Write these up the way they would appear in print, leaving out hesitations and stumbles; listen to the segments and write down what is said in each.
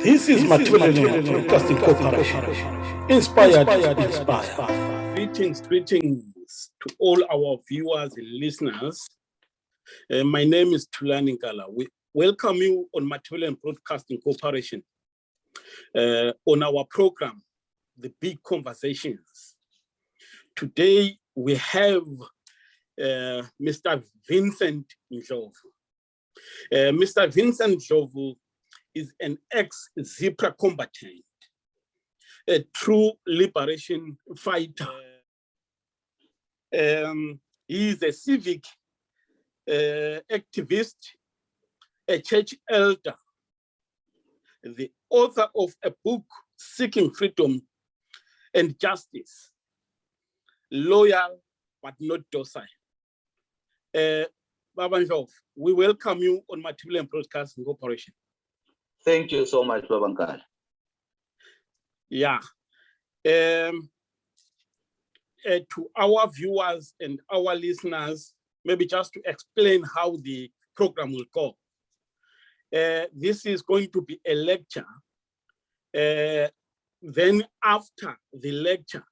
This is Mathilene Broadcasting Corporation. Inspired to inspire. Greetings to all our viewers and listeners. My name is Thulani Nkala. We welcome you on Mathilene Broadcasting Corporation on our program, The Big Conversations. Today we have Mr. Vincent Ndlovu. Mr. Vincent Ndlovu is an ex-Zebra combatant, a true liberation fighter. He is a civic activist, a church elder, the author of a book seeking freedom and justice, loyal but not docile. Baba Ndlovu, we welcome you on Mathilene Broadcasting Corporation. Thank you so much, Baba Nkala. Yeah. To our viewers and our listeners, maybe just to explain how the program will go. This is going to be a lecture. Then after the lecture,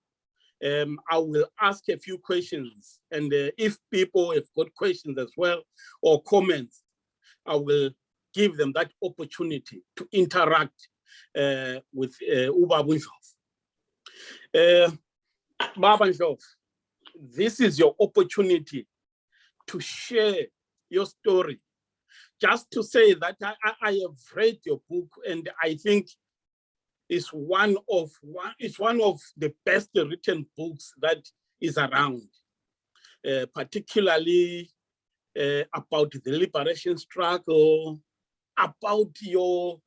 I will ask a few questions. And if people have got questions as well or comments, I will give them that opportunity to interact with Baba Ndlovu. Baba Ndlovu, this is your opportunity to share your story. Just to say that I have read your book, and I think it's one of the best written books that is around, particularly about the liberation struggle, about your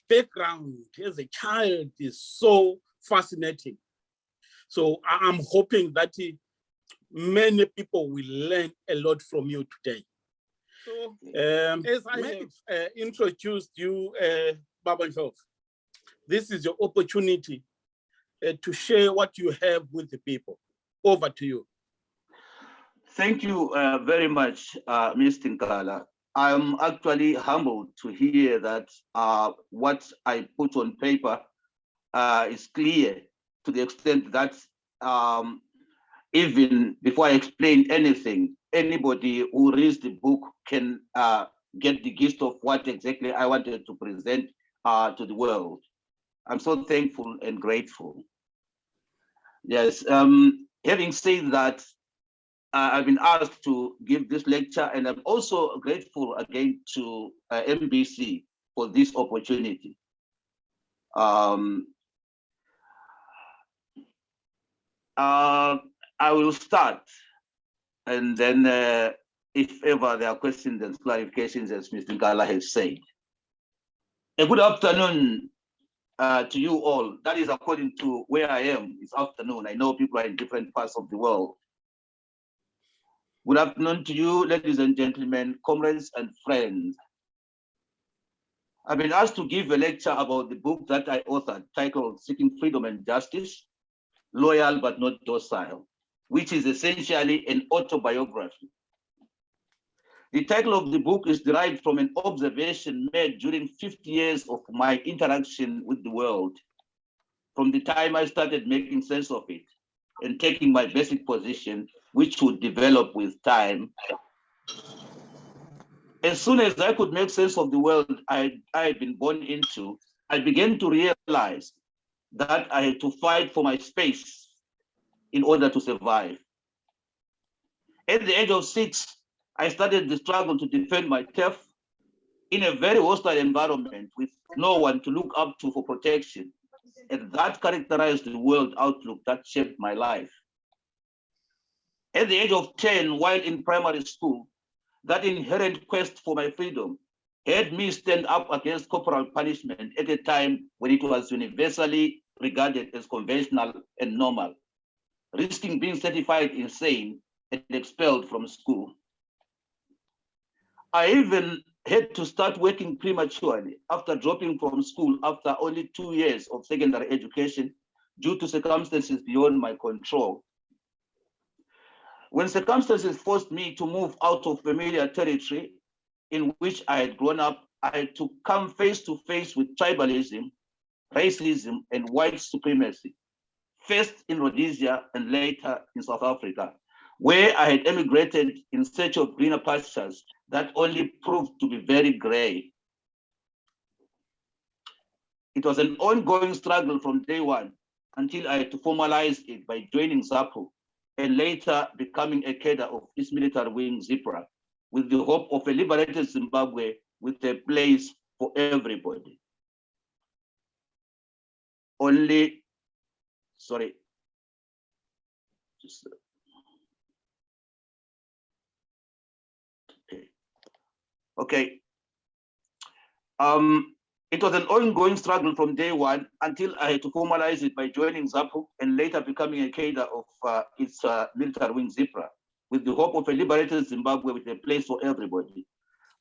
background as a child is so fascinating. So I'm hoping that many people will learn a lot from you today. So as I have introduced you, Baba Ndlovu, this is your opportunity to share what you have with the people. Over to you. Thank you very much, Mr. Nkala. I'm actually humbled to hear that what I put on paper is clear to the extent that even before I explain anything, anybody who reads the book can get the gist of what exactly I wanted to present to the world. I'm so thankful and grateful. Yes, having said that, I've been asked to give this lecture, and I'm also grateful again to MBC for this opportunity. I will start, and then if ever there are questions and clarifications, as Mr. Nkala has said. A good afternoon to you all. That is according to where I am. It's afternoon. I know people are in different parts of the world. Good afternoon to you, ladies and gentlemen, comrades and friends. I've been asked to give a lecture about the book that I authored, titled Seeking Freedom and Justice, Loyal but Not Docile, which is essentially an autobiography. The title of the book is derived from an observation made during 50 years of my interaction with the world, from the time I started making sense of it and taking my basic position, which would develop with time. As soon as I could make sense of the world I had been born into, I began to realize that I had to fight for my space in order to survive. At the age of 6, I started the struggle to defend my turf in a very hostile environment with no one to look up to for protection. And that characterized the world outlook that shaped my life. At the age of 10, while in primary school, that inherent quest for my freedom had me stand up against corporal punishment at a time when it was universally regarded as conventional and normal, risking being certified insane and expelled from school. I even had to start working prematurely after dropping from school after only 2 years of secondary education due to circumstances beyond my control. When circumstances forced me to move out of familiar territory in which I had grown up, I had to come face to face with tribalism, racism, and white supremacy, first in Rhodesia and later in South Africa, where I had emigrated in search of greener pastures that only proved to be very gray. It was an ongoing struggle from day one until I had to formalize it by joining ZAPU and later becoming a cadre of its military wing, ZIPRA, with the hope of a liberated Zimbabwe with a place for everybody. Okay. It was an ongoing struggle from day one until I had to formalize it by joining ZAPU and later becoming a cadre of its military wing, ZIPRA, with the hope of a liberated Zimbabwe with a place for everybody,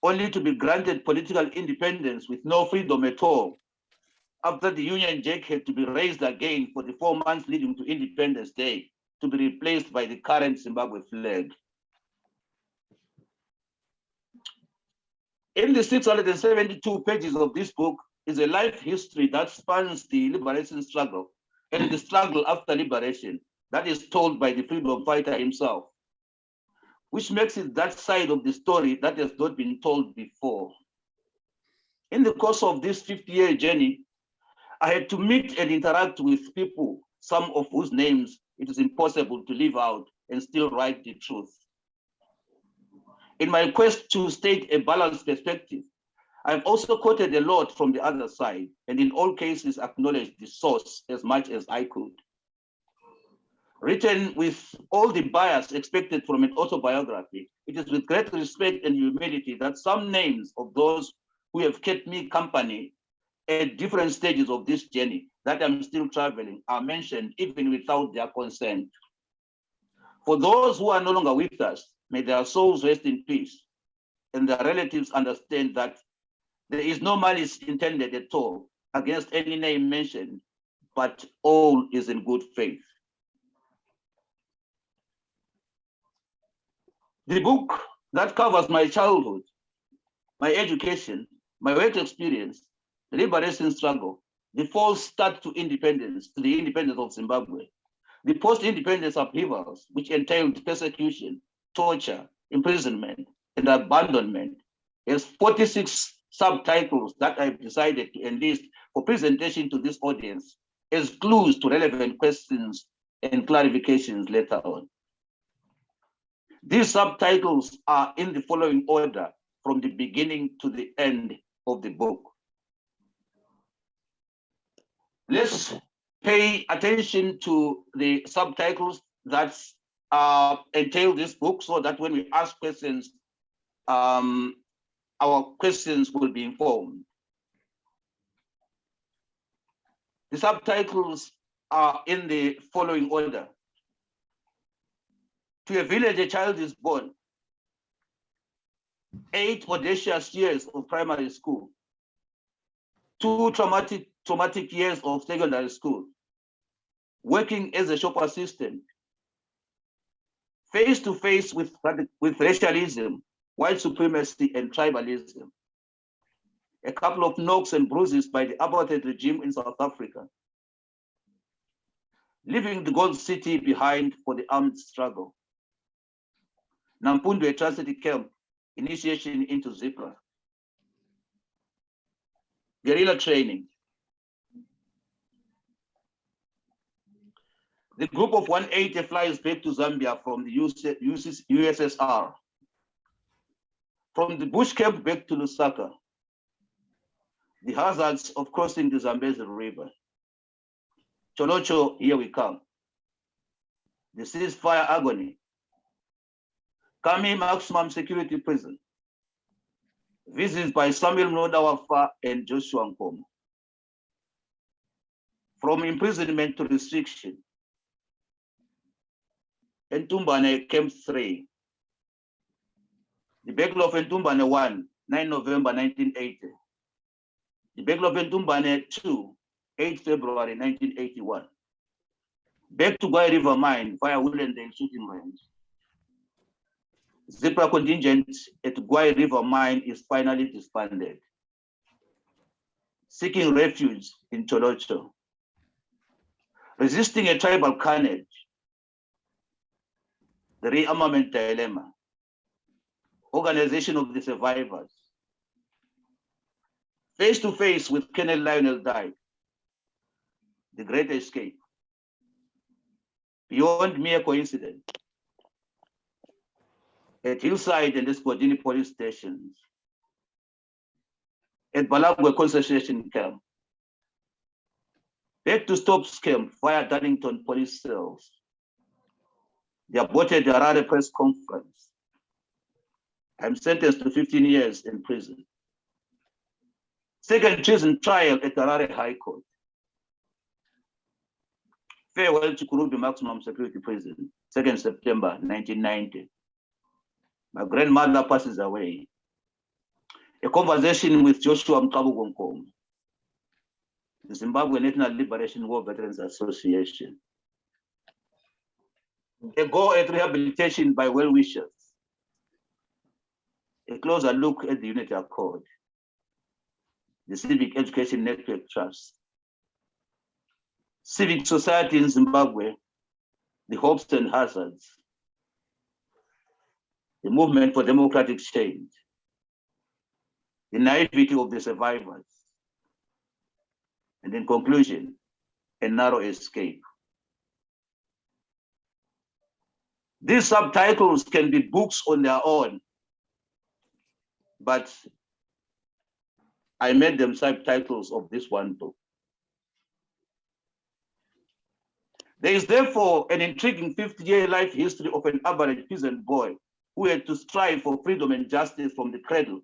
only to be granted political independence with no freedom at all after the Union Jack had to be raised again for the 4 months leading to Independence Day, to be replaced by the current Zimbabwe flag. In the 672 pages of this book is a life history that spans the liberation struggle and the struggle after liberation that is told by the freedom fighter himself, which makes it that side of the story that has not been told before. In the course of this 50-year journey, I had to meet and interact with people, some of whose names it is impossible to leave out and still write the truth. In my quest to state a balanced perspective, I've also quoted a lot from the other side, and in all cases acknowledged the source as much as I could. Written with all the bias expected from an autobiography, it is with great respect and humility that some names of those who have kept me company at different stages of this journey that I'm still traveling are mentioned even without their consent. For those who are no longer with us, may their souls rest in peace, and their relatives understand that there is no malice intended at all against any name mentioned, but all is in good faith. The book that covers my childhood, my education, my work experience, the liberation struggle, the false start to independence, to the independence of Zimbabwe, the post-independence upheavals, which entailed persecution, torture, imprisonment, and abandonment, has 46 subtitles that I've decided to enlist for presentation to this audience as clues to relevant questions and clarifications later on. These subtitles are in the following order from the beginning to the end of the book. Let's pay attention to the subtitles that entail this book so that when we ask questions, our questions will be informed. The subtitles are in the following order. To a village, a child is born. 8 audacious years of primary school. 2 traumatic years of secondary school. Working as a shop assistant. Face to face with racialism, white supremacy, and tribalism. A couple of knocks and bruises by the apartheid regime in South Africa. Leaving the Gold City behind for the armed struggle. Nampundu atrocity camp, initiation into ZIPRA. Guerrilla training. The group of 180 flies back to Zambia from the USSR. From the bush camp back to Lusaka. The hazards of crossing the Zambezi River. Cholocho, here we come. The ceasefire agony. Kami maximum security prison. Visits by Samuel Mnodawafa and Joshua Nkomo. From imprisonment to restriction. Ntumbane Camp 3. The Battle of Ntumbane 1, 9 November 1980. The Battle of Ntumbane 2, 8 February 1981. Back to Gwai River Mine via Woolendale shooting range. ZIPRA contingent at Gwai River Mine is finally disbanded. seeking refuge in Cholocho, resisting a tribal carnage, the rearmament dilemma, organization of the survivors, face to face with Colonel Lionel Dyke, the great escape, beyond mere coincidence, at Hillside and Esquadini police stations, at Balagwe concentration camp, back to Stops camp via Darlington police cells, the aborted Harare press conference. I'm sentenced to 15 years in prison. Second treason trial at Harare High Court. Farewell to Kurubi Maximum Security Prison, 2nd September 1990. My grandmother passes away. A conversation with Joshua Mkabu, the Zimbabwe National Liberation War Veterans Association. A go at rehabilitation by well-wishers. A closer look at the Unity Accord, the Civic Education Network Trust, civic society in Zimbabwe, the hopes and hazards, the movement for democratic change, the naivety of the survivors, and in conclusion, a narrow escape. These subtitles can be books on their own, but I made them subtitles of this one book. There is therefore an intriguing 50-year life history of an average peasant boy who had to strive for freedom and justice from the cradle.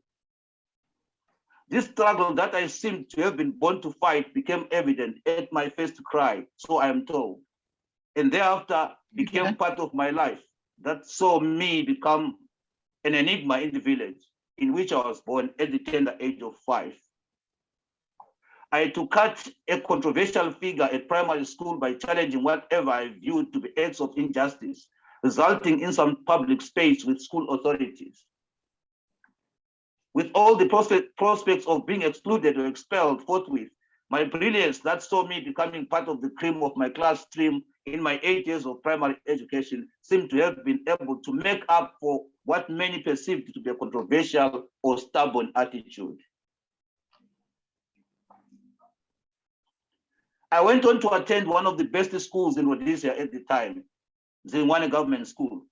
This struggle that I seemed to have been born to fight became evident at my first cry, so I am told, and thereafter became part of my life that saw me become an enigma in the village in which I was born at the tender age of 5. I had to cut a controversial figure at primary school by challenging whatever I viewed to be acts of injustice, resulting in some public space with school authorities. With all the prospects of being excluded or expelled forthwith, my brilliance that saw me becoming part of the cream of my class stream in my 8 years of primary education seemed to have been able to make up for what many perceived to be a controversial or stubborn attitude. I went on to attend one of the best schools in Rhodesia at the time, Zingwane Government School,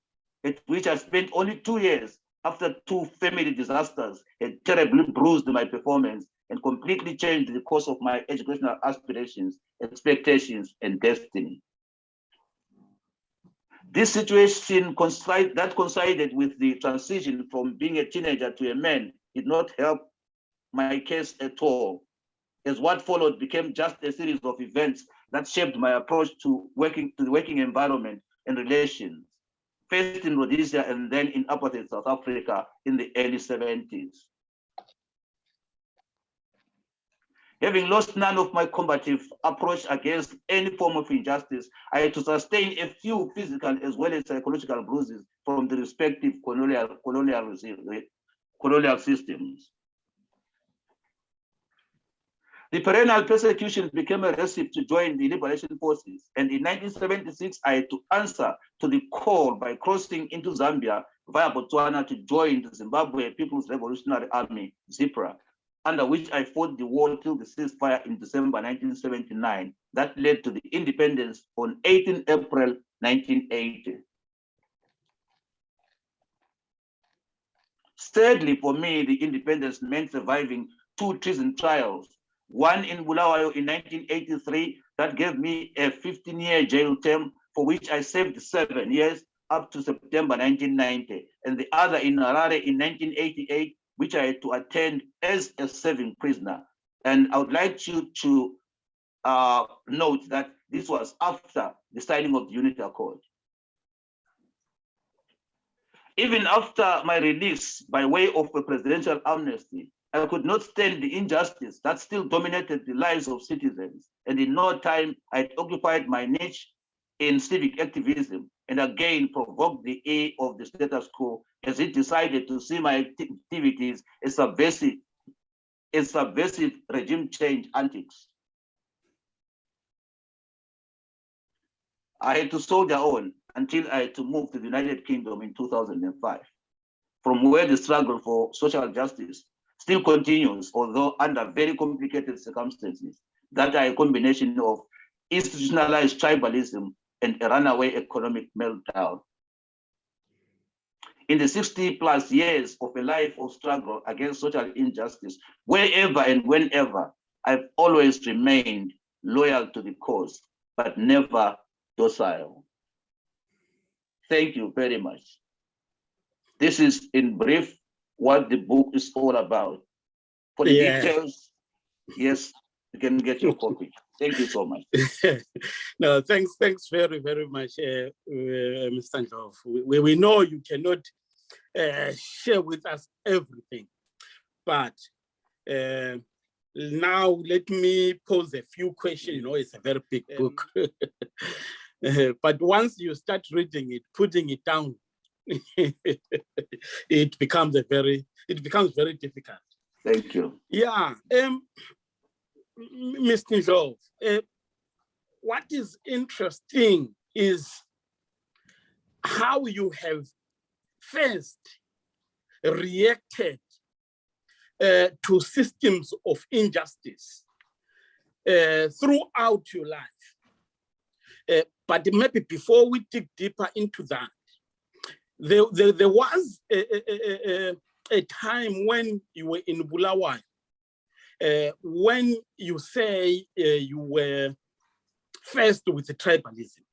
at which I spent only 2 years after 2 family disasters had terribly bruised my performance and completely changed the course of my educational aspirations, expectations, and destiny. This situation that coincided with the transition from being a teenager to a man did not help my case at all, as what followed became just a series of events that shaped my approach to the working environment and relations, first in Rhodesia and then in apartheid South Africa in the early 70s. Having lost none of my combative approach against any form of injustice, I had to sustain a few physical as well as psychological bruises from the respective colonial systems. The perennial persecution became a recipe to join the liberation forces, and in 1976, I had to answer to the call by crossing into Zambia via Botswana to join the Zimbabwe People's Revolutionary Army, ZIPRA, under which I fought the war till the ceasefire in December 1979 that led to the independence on 18 April 1980. Sadly for me, the independence meant surviving 2 treason trials, one in Bulawayo in 1983 that gave me a 15-year jail term for which I served 7 years up to September 1990, and the other in Harare in 1988, which I had to attend as a serving prisoner. And I would like you to note that this was after the signing of the Unity Accord. Even after my release by way of a presidential amnesty, I could not stand the injustice that still dominated the lives of citizens. And in no time, I had occupied my niche in civic activism and again provoked the ear of the status quo as it decided to see my activities as subversive its subversive regime change antics. I had to soldier on until I had to move to the United Kingdom in 2005, from where the struggle for social justice still continues, although under very complicated circumstances that are a combination of institutionalized tribalism and a runaway economic meltdown. In the 60+ years of a life of struggle against social injustice, wherever and whenever, I've always remained loyal to the cause, but never docile. Thank you very much. This is in brief what the book is all about. For the details, yes, you can get your copy. Thank you so much. No, thanks very, very much, Mr. Ndlovu. We know you cannot share with us everything, but now let me pose a few questions. You know, it's a very big book, but once you start reading it, putting it down, it becomes very difficult. Thank you. Yeah, Mr. Ndlovu, what is interesting is how you have first reacted to systems of injustice throughout your life. But maybe before we dig deeper into that, there was a time when you were in Bulawayo, when you say you were first with the tribalism.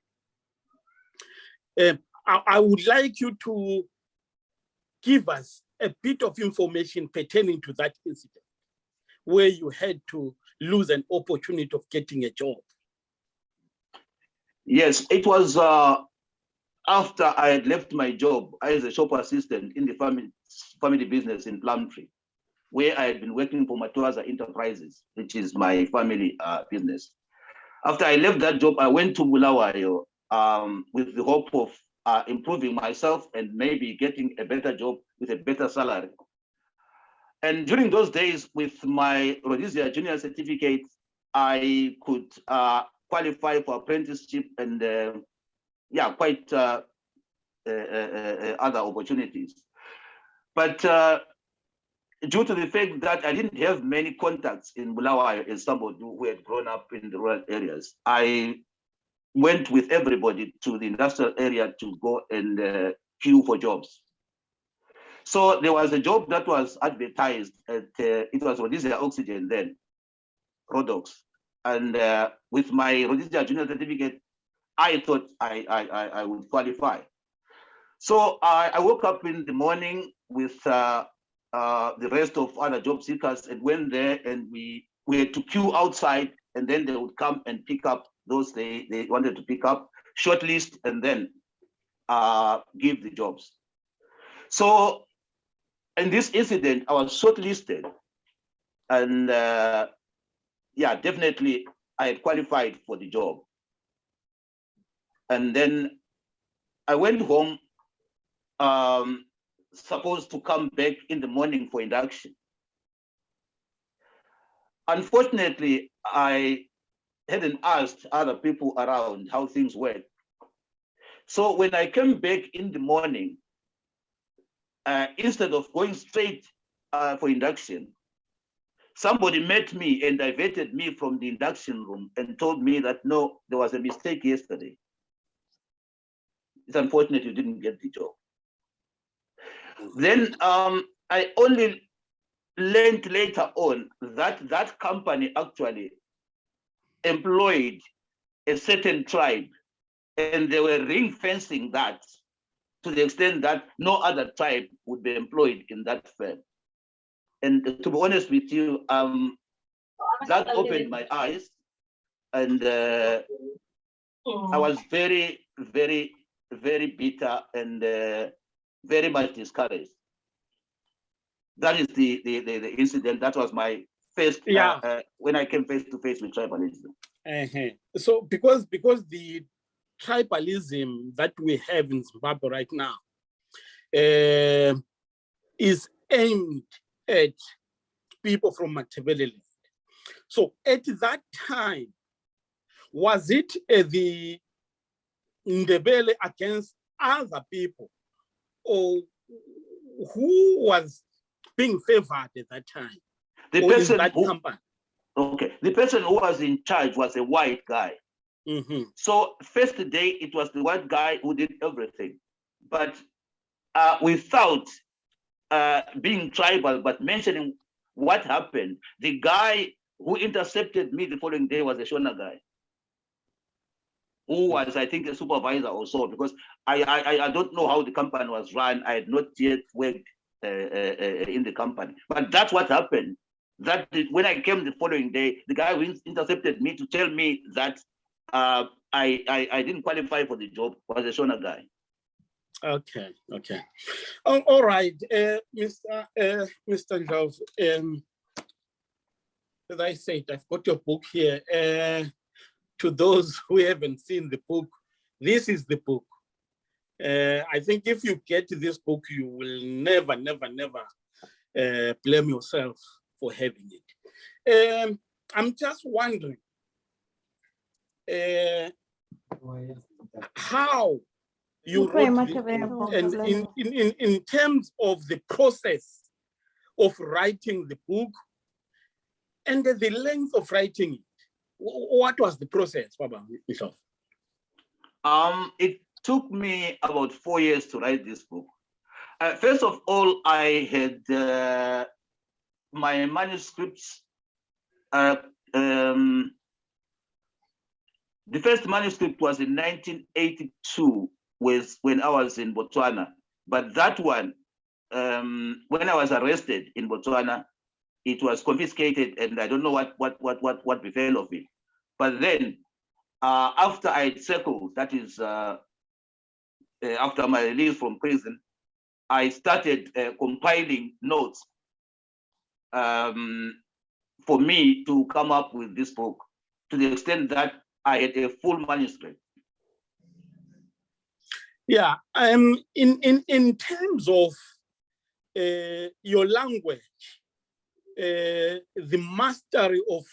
I would like you to give us a bit of information pertaining to that incident, where you had to lose an opportunity of getting a job. Yes, it was after I had left my job as a shop assistant in the family business in Plumtree, where I had been working for Matuaza Enterprises, which is my family business. After I left that job, I went to Bulawayo with the hope of improving myself and maybe getting a better job with a better salary. And during those days, with my Rhodesia Junior certificate, I could qualify for apprenticeship and quite other opportunities. But due to the fact that I didn't have many contacts in Bulawayo as somebody who had grown up in the rural areas, I went with everybody to the industrial area to go and queue for jobs. So there was a job that was advertised at, it was Rhodesia Oxygen then, Rodox. And with my Rhodesia Junior certificate, I thought I would qualify. So I woke up in the morning with the rest of other job seekers and went there, and we had to queue outside, and then they would come and pick up those they wanted to pick up, shortlist, and then give the jobs. So in this incident, I was shortlisted, and definitely I had qualified for the job. And then I went home, supposed to come back in the morning for induction. Unfortunately, I hadn't asked other people around how things went. So when I came back in the morning, instead of going straight for induction, somebody met me and diverted me from the induction room and told me that, no, there was a mistake yesterday. It's unfortunate you didn't get the job. Then I only learned later on that that company actually employed a certain tribe, and they were ring fencing that to the extent that no other tribe would be employed in that firm. And to be honest with you, that opened my eyes, and I was very, very, very bitter and very much discouraged. That is the incident. That was my first, when I came face to face with tribalism. So because the tribalism that we have in Zimbabwe right now is aimed at people from Matabeleland. So at that time, was it the Ndebele against other people, or who was being favored at that time? The or person that who, company? okay, the person who was in charge was a white guy. So first day, it was the white guy who did everything. But without being tribal, but mentioning what happened, the guy who intercepted me the following day was a Shona guy, who was, I think, a supervisor or so, because I don't know how the company was run. I had not yet worked in the company. But that's what happened. That when I came the following day, the guy who intercepted me to tell me that I didn't qualify for the job was a Shona guy. Okay. All right, Mr. Ndlovu, as I said, I've got your book here. To those who haven't seen the book, this is the book. I think if you get this book, you will never blame yourself for having it. I'm just wondering how you wrote and in terms of the process of writing the book and the length of writing it. What was the process, Baba? It took me about 4 years to write this book. First of all, I had my manuscripts. The first manuscript was in 1982, when I was in Botswana. But that one, when I was arrested in Botswana, it was confiscated, and I don't know what befell of it. But then, after I had settled, that is, after my release from prison, I started compiling notes for me to come up with this book, to the extent that I had a full manuscript. Yeah, in terms of your language, the mastery of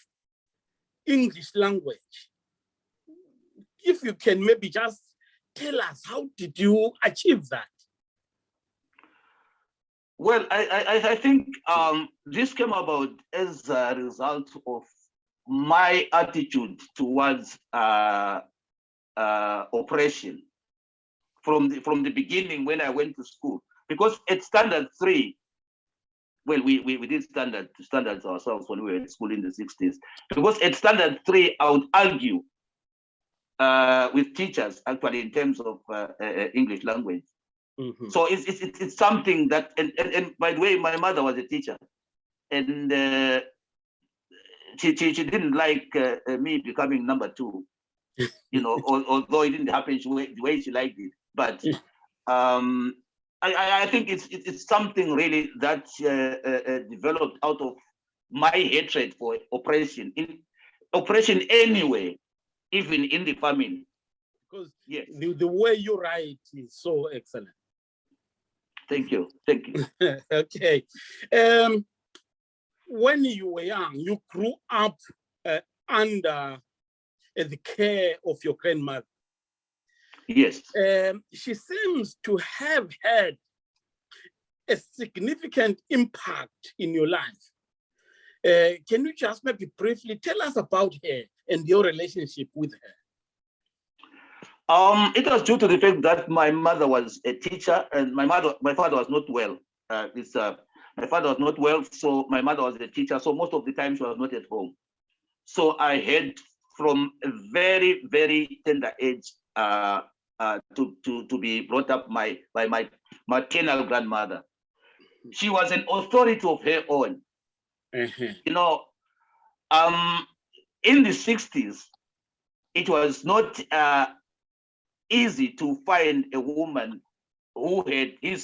English language, if you can maybe just tell us, how did you achieve that? Well, I think this came about as a result of my attitude towards oppression from the beginning when I went to school. Because at standard 3, well, we did standards ourselves when we were at school in the 60s. Because at standard 3, I would argue with teachers, actually, in terms of English language. So it's something that, and by the way, my mother was a teacher, and she didn't like me becoming number 2, although it didn't happen the way she liked it. But I think it's something really that developed out of my hatred for oppression anyway, even in the family. Because yes, the way you write is so excellent. Thank you. Okay. When you were young, you grew up under the care of your grandmother. Yes. She seems to have had a significant impact in your life. Can you just maybe briefly tell us about her and your relationship with her? It was due to the fact that my mother was a teacher, and my father was not well. My father was not well, so my mother was a teacher. So most of the time she was not at home. So I had, from a very, very tender age, to be brought up by my maternal grandmother. She was an authority of her own. In the 60s, it was not easy to find a woman who had her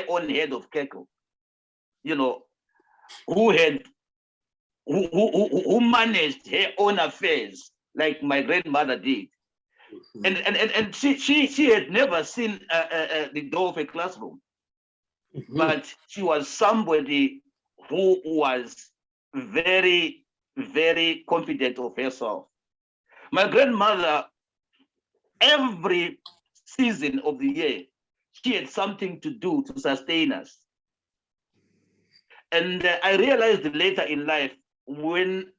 own head of cattle, who managed her own affairs like my grandmother did. And she had never seen the door of a classroom, but she was somebody who was very, very confident of herself. My grandmother, every season of the year, she had something to do to sustain us. And I realized later in life when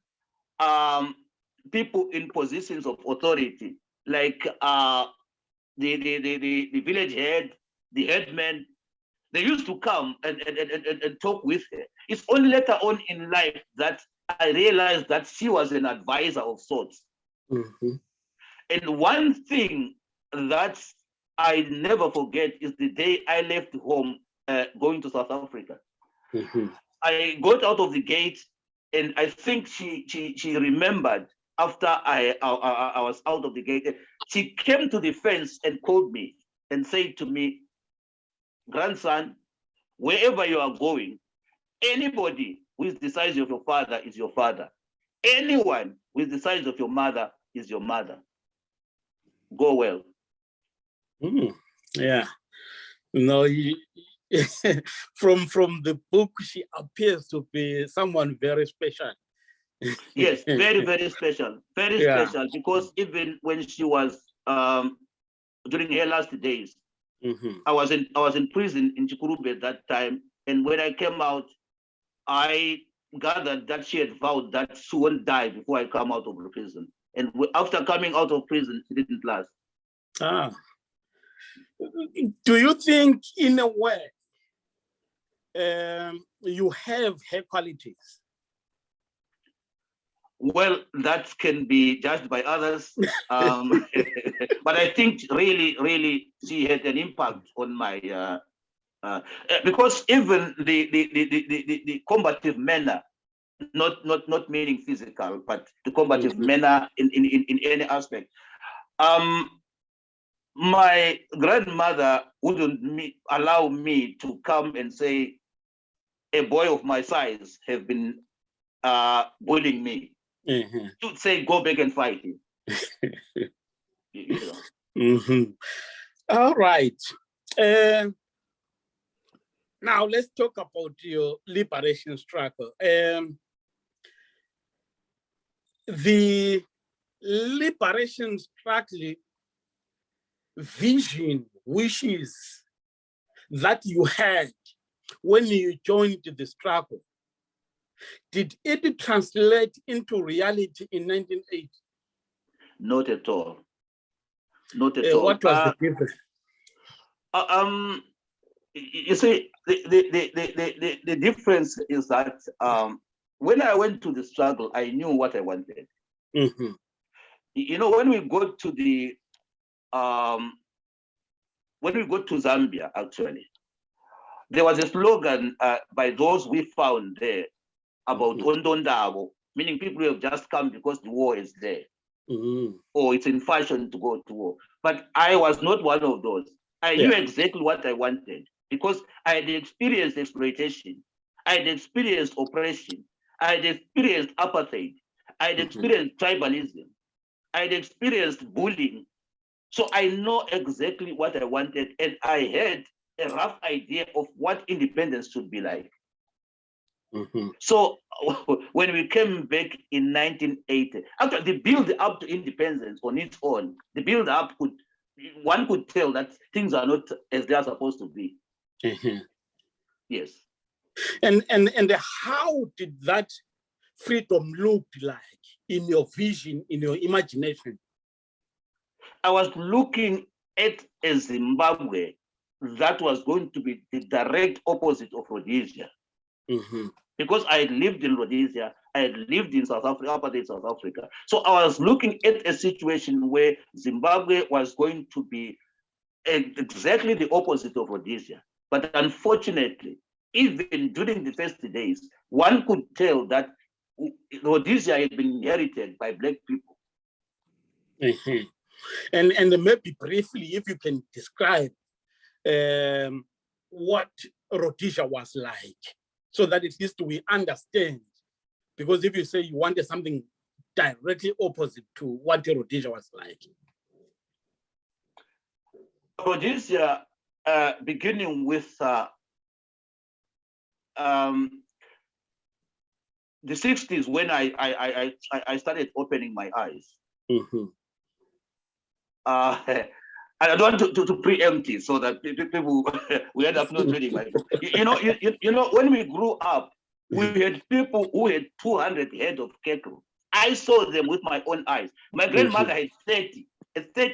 people in positions of authority, like the village head, the headman, they used to come and talk with her. It's only later on in life that I realized that she was an advisor of sorts. Mm-hmm. And one thing that I never forget is the day I left home going to South Africa. Mm-hmm. I got out of the gate, and I think she remembered after I was out of the gate. She came to the fence and called me and said to me, "Grandson, wherever you are going, anybody who is the size of your father is your father. Anyone who is the size of your mother is your mother. Go well." Mm. Yeah. No, from the book, she appears to be someone very special. Yes, very, very special. Very Yeah. special, because even when she was during her last days, Mm-hmm. I was in prison in Chikurube at that time. And when I came out, I gathered that she had vowed that she won't die before I come out of the prison. And after coming out of prison, she didn't last. Ah. Do you think, in a way, you have her qualities? Well, that can be judged by others. But I think really, really, she had an impact on my, because even the combative manner, not meaning physical, but the combative Mm-hmm. manner in any aspect. My grandmother wouldn't allow me to come and say, a boy of my size have been bullying me. Mm-hmm. She would say, go back and fight him. You know. Mm-hmm. All right. Now let's talk about your liberation struggle. The liberation struggle vision, wishes that you had when you joined the struggle, did it translate into reality in 1980? Not at all. Not at all. What was the difference? You see, the difference is that when I went to the struggle, I knew what I wanted. Mm-hmm. You know, when we go to Zambia, actually, there was a slogan by those we found there about Ondondabo, meaning people who have just come because the war is there, or it's in fashion to go to war. But I was not one of those. I knew exactly what I wanted, because I had experienced exploitation, I had experienced oppression, I had experienced apartheid, I had experienced tribalism, I had experienced bullying. So I know exactly what I wanted, and I had a rough idea of what independence should be like. So when we came back in 1980, actually the build up to independence on its own, the build up one could tell that things are not as they are supposed to be. Yes. And how did that freedom look like in your vision, in your imagination? I was looking at a Zimbabwe that was going to be the direct opposite of Rhodesia. Because I had lived in Rhodesia, I had lived in South Africa, apartheid South Africa. So I was looking at a situation where Zimbabwe was going to be exactly the opposite of Rhodesia. But unfortunately, even during the first days, one could tell that Rhodesia had been inherited by Black people. And maybe briefly, if you can describe what Rhodesia was like, so that at least we understand. Because if you say you wanted something directly opposite to what Rhodesia was like. Rhodesia, beginning with the 60s when I started opening my eyes. Mm-hmm. I don't want to preempt it so that people we end up not reading my book. You know, when we grew up, we had people who had 200 head of cattle. I saw them with my own eyes. My grandmother had 30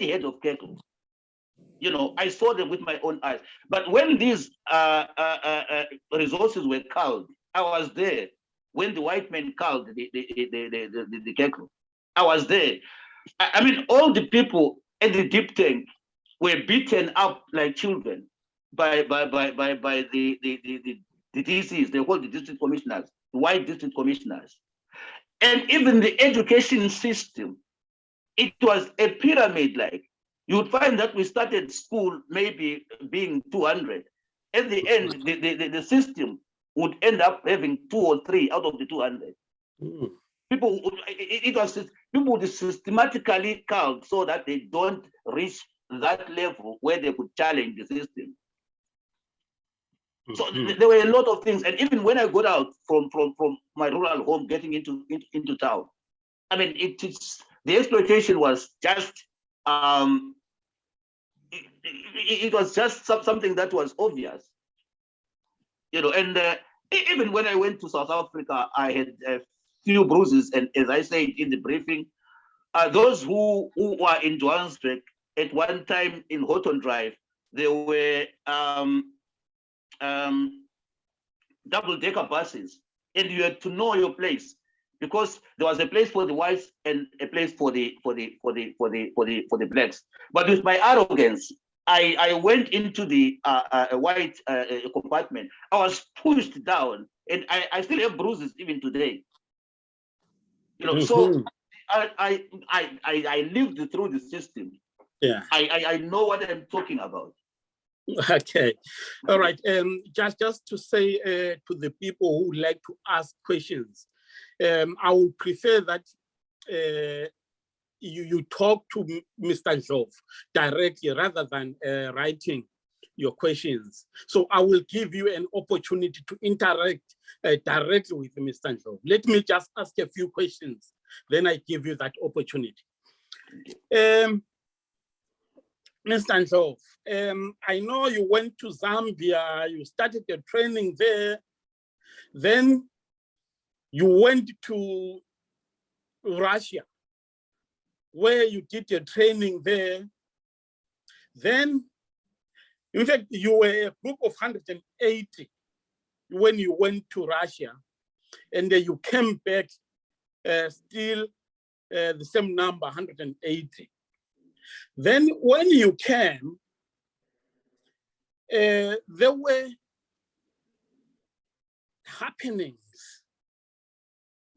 head of cattle. You know, I saw them with my own eyes. But when these resources were culled, I was there. When the white men culled the cattle, I was there. I mean, all the people at the deep tank were beaten up like children by the DCs, they call the district commissioners, the white district commissioners. And even the education system, it was a pyramid like. You would find that we started school maybe being 200. At the end, the system would end up having 2 or 3 out of the 200. Mm. People would systematically count so that they don't reach that level where they could challenge the system. So there were a lot of things. And even when I got out from my rural home, getting into town, I mean, the exploitation was just, it was just something that was obvious. You know, and even when I went to South Africa, I had a few bruises. And as I said in the briefing, those who were in Johannesburg at one time in Houghton Drive, there were double-decker buses, and you had to know your place because there was a place for the whites and a place for the blacks. But with my arrogance, I went into the white compartment. I was pushed down, and I still have bruises even today. You know, so I lived through the system. Yeah. I know what I'm talking about. Okay. All right. Just to say to the people who like to ask questions, I would prefer that you talk to Mr. Ndlovu directly rather than writing your questions. So I will give you an opportunity to interact directly with Mr. Ndlovu. Let me just ask a few questions, then I give you that opportunity. Mr. Ndlovu, I know you went to Zambia, you started your training there, then you went to Russia, where you did your training there. Then, in fact, you were a group of 180 when you went to Russia, and then you came back still the same number, 180. Then when you came, there were happenings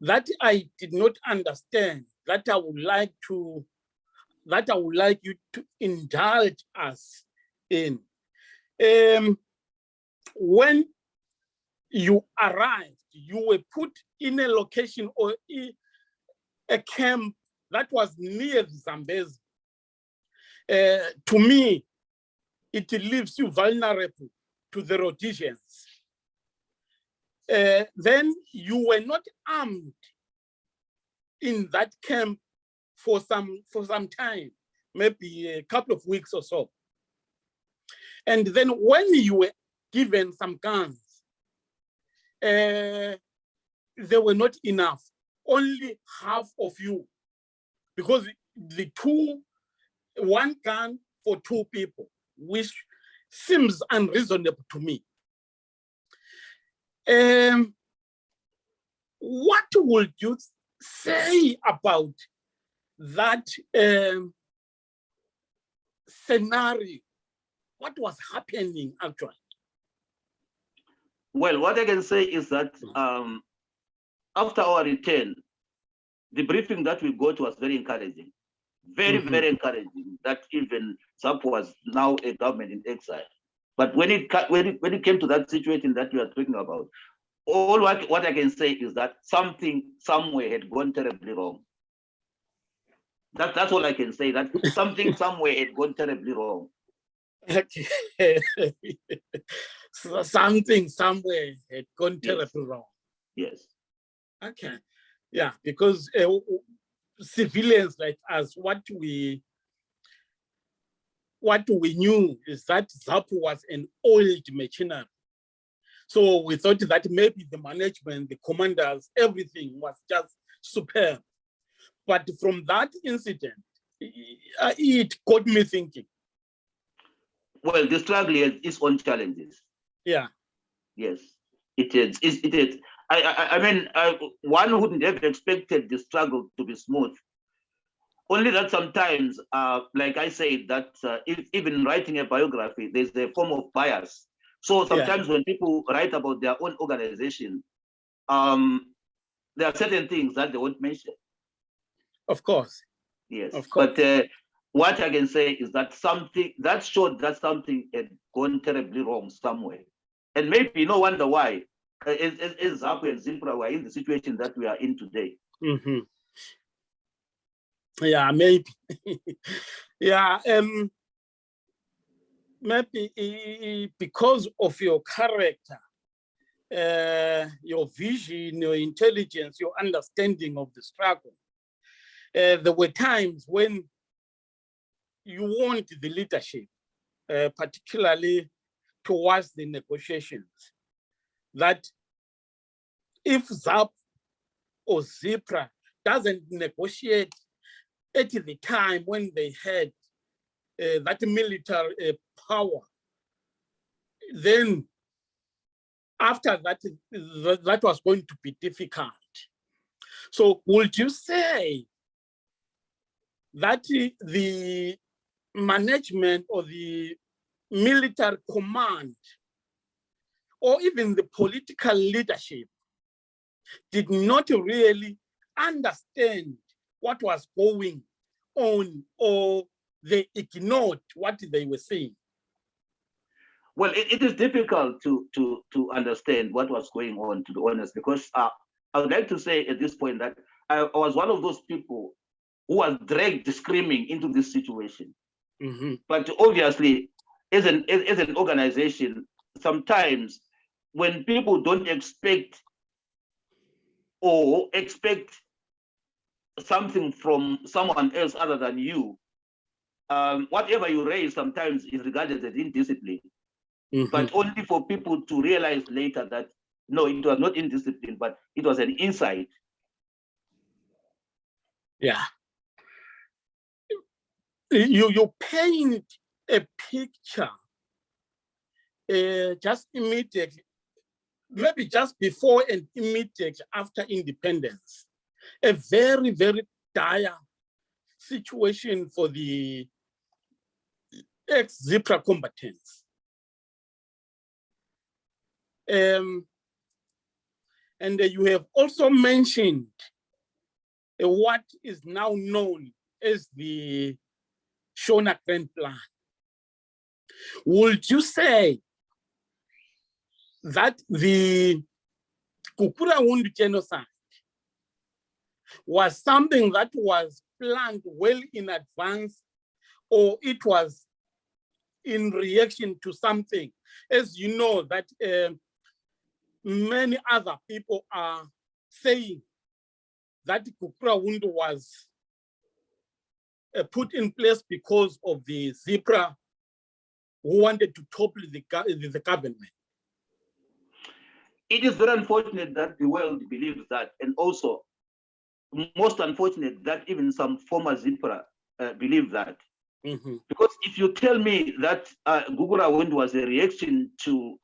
that I did not understand, that I would like you to indulge us in. When you arrived, you were put in a location or a camp that was near Zambezi. To me, it leaves you vulnerable to the Rhodesians. Then you were not armed in that camp for some time, maybe a couple of weeks or so. And then when you were given some guns, they were not enough, only half of you, because one gun for 2 people, which seems unreasonable to me. What would you say about that scenario? What was happening actually? Well, what I can say is that after our return, the briefing that we got was very encouraging. Very, very encouraging that even SAP was now a government in exile. But when it came to that situation that you are talking about, all what I can say is that something somewhere had gone terribly wrong. That's all I can say, that something somewhere had gone terribly wrong. Okay. So something somewhere had gone terribly wrong. Yes. Okay. Yeah, because civilians like us, what we knew is that ZAPU was an old machinery. So we thought that maybe the management, the commanders, everything was just superb. But from that incident, it got me thinking. Well, the struggle has its own challenges. Yeah. Yes, it is. It is. I mean, one wouldn't have expected the struggle to be smooth. Only that sometimes, like I said, that even writing a biography, there's a form of bias. So sometimes when people write about their own organization, there are certain things that they won't mention. Of course. Yes. Of course. But what I can say is that something that showed that something had gone terribly wrong somewhere. And maybe no wonder why Zapu and Zimpra were in the situation that we are in today. Mm-hmm. Yeah, maybe. Yeah, maybe because of your character, your vision, your intelligence, your understanding of the struggle. There were times when you want the leadership, particularly towards the negotiations, that if ZAP or ZIPRA doesn't negotiate at the time when they had that military power, then after that, that was going to be difficult. So would you say that the management or the military command or even the political leadership did not really understand what was going on, or they ignored what they were saying? Well, it is difficult to understand what was going on, to be honest, because I would like to say at this point that I was one of those people who was dragged screaming into this situation. Mm-hmm. But obviously, as an organization, sometimes when people don't expect something from someone else other than you, whatever you raise sometimes is regarded as indiscipline. Mm-hmm. But only for people to realize later that no, it was not indiscipline, but it was an insight. Yeah. You paint a picture just immediately, maybe just before and immediately after independence, a very, very dire situation for the ex-ZIPRA combatants. And you have also mentioned what is now known as the Shona Grand Plan. Would you say that the Kukura-Wundu genocide was something that was planned well in advance, or it was in reaction to something? As you know, that many other people are saying that Kukura-Wundu was put in place because of the ZIPRA who wanted to topple the government. It is very unfortunate that the world believes that, and also most unfortunate that even some former ZIPRA believe that. Mm-hmm. Because if you tell me that Kukura-Wundu was a reaction to,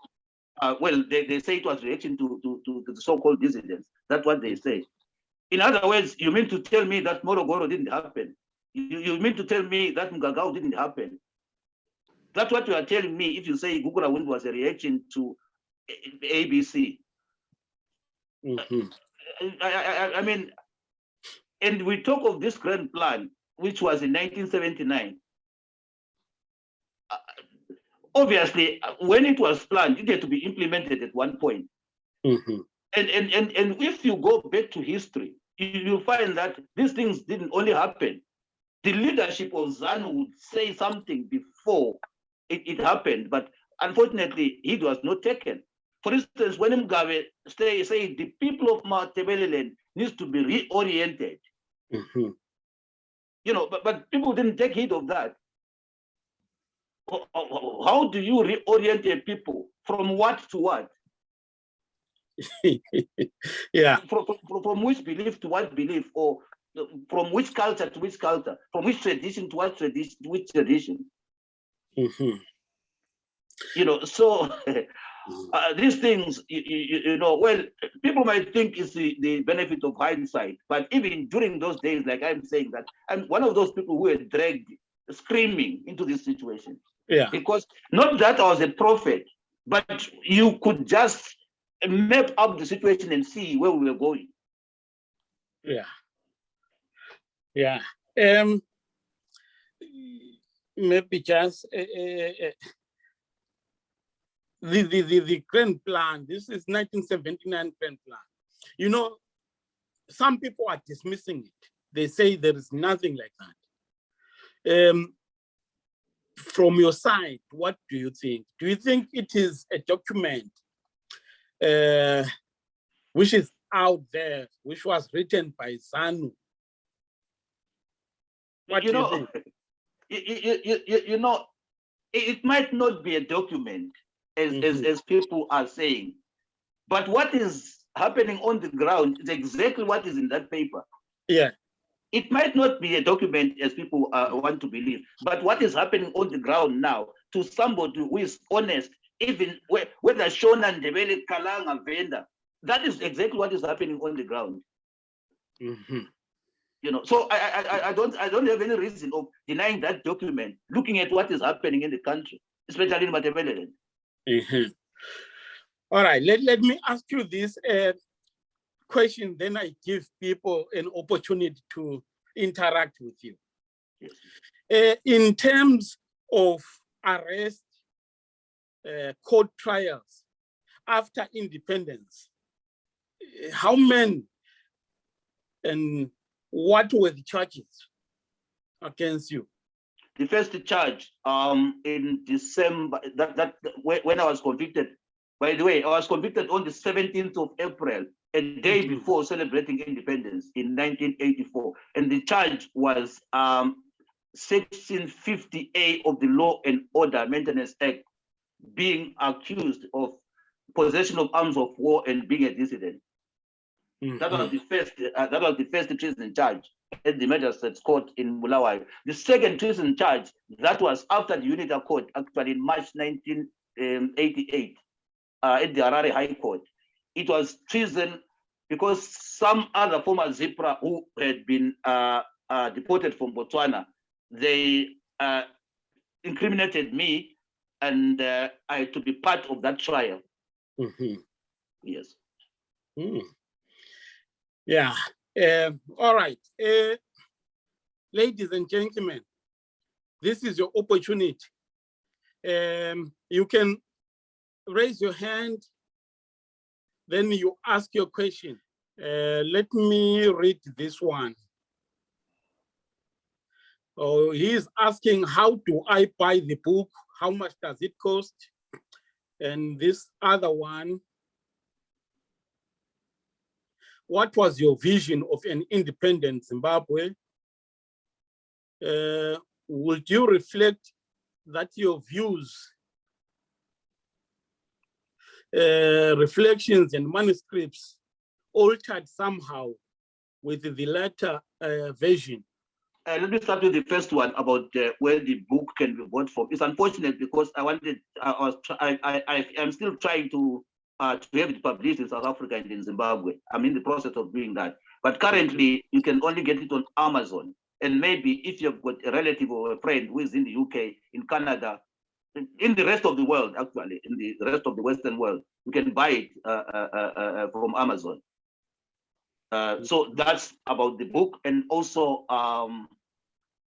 well, they say it was a reaction to the so-called dissidents. That's what they say. In other words, you mean to tell me that Morogoro didn't happen? You mean to tell me that Mgagao didn't happen? That's what you are telling me if you say Kukura-Wundu was a reaction to ABC. Mm-hmm. I mean, and we talk of this grand plan, which was in 1979. Obviously, when it was planned, it had to be implemented at one point. Mm-hmm. And if you go back to history, you'll find that these things didn't only happen. The leadership of ZANU would say something before it happened, but unfortunately, it was not taken. For instance, when Mugabe say the people of Matabeleland needs to be reoriented, you know, but people didn't take heed of that. How do you reorient a people from what to what? Yeah. From which belief to what belief, or from which culture to which culture, from which tradition to what tradition, which tradition? You know, so these things, you know, well, people might think it's the benefit of hindsight, but even during those days, like I'm saying that, I'm one of those people who were dragged screaming into this situation. Yeah. Because not that I was a prophet, but you could just map up the situation and see where we were going. Yeah. Yeah. Maybe just the grand plan. This is 1979 grand plan. You know, some people are dismissing it. They say there is nothing like that. From your side, what do you think? Do you think it is a document which is out there, which was written by ZANU? What You do know, you think? you know, it might not be a document as people are saying, but what is happening on the ground is exactly what is in that paper. Yeah. It might not be a document as people want to believe, but what is happening on the ground now to somebody who is honest, even whether Shona, Ndebele, Kalanga, Venda, that is exactly what is happening on the ground. You know, so I don't have any reason of denying that document, looking at what is happening in the country, especially in Matabeleland. All right, let me ask you this question, then I give people an opportunity to interact with you. Yes. In terms of arrest, court trials after independence, how many and what were the charges against you? The first charge in December, when I was convicted, by the way, I was convicted on the 17th of April, a day before celebrating independence in 1984. And the charge was Section 50A of the Law and Order Maintenance Act, being accused of possession of arms of war and being a dissident. That was the first treason charge at the Magistrates Court in Bulawayo. The second treason charge, that was after the Unit Accord, actually in March 1988, at the Harare High Court. It was treason because some other former Zipra who had been deported from Botswana, they incriminated me, and I had to be part of that trial. Yes. Yeah. All right. Ladies and gentlemen, this is your opportunity. You can raise your hand, then you ask your question. Let me read this one. Oh, he's asking, how do I buy the book? How much does it cost? And this other one, what was your vision of an independent Zimbabwe? Would you reflect that your views, reflections and manuscripts altered somehow with the latter version? Let me start with the first one about where the book can be bought from. It's unfortunate because I'm still trying to have it published in South Africa and in Zimbabwe. I'm in the process of doing that. But currently, you can only get it on Amazon. And maybe if you've got a relative or a friend who is in the UK, in Canada, in the rest of the world, actually, in the rest of the Western world, you can buy it from Amazon. So that's about the book. And also,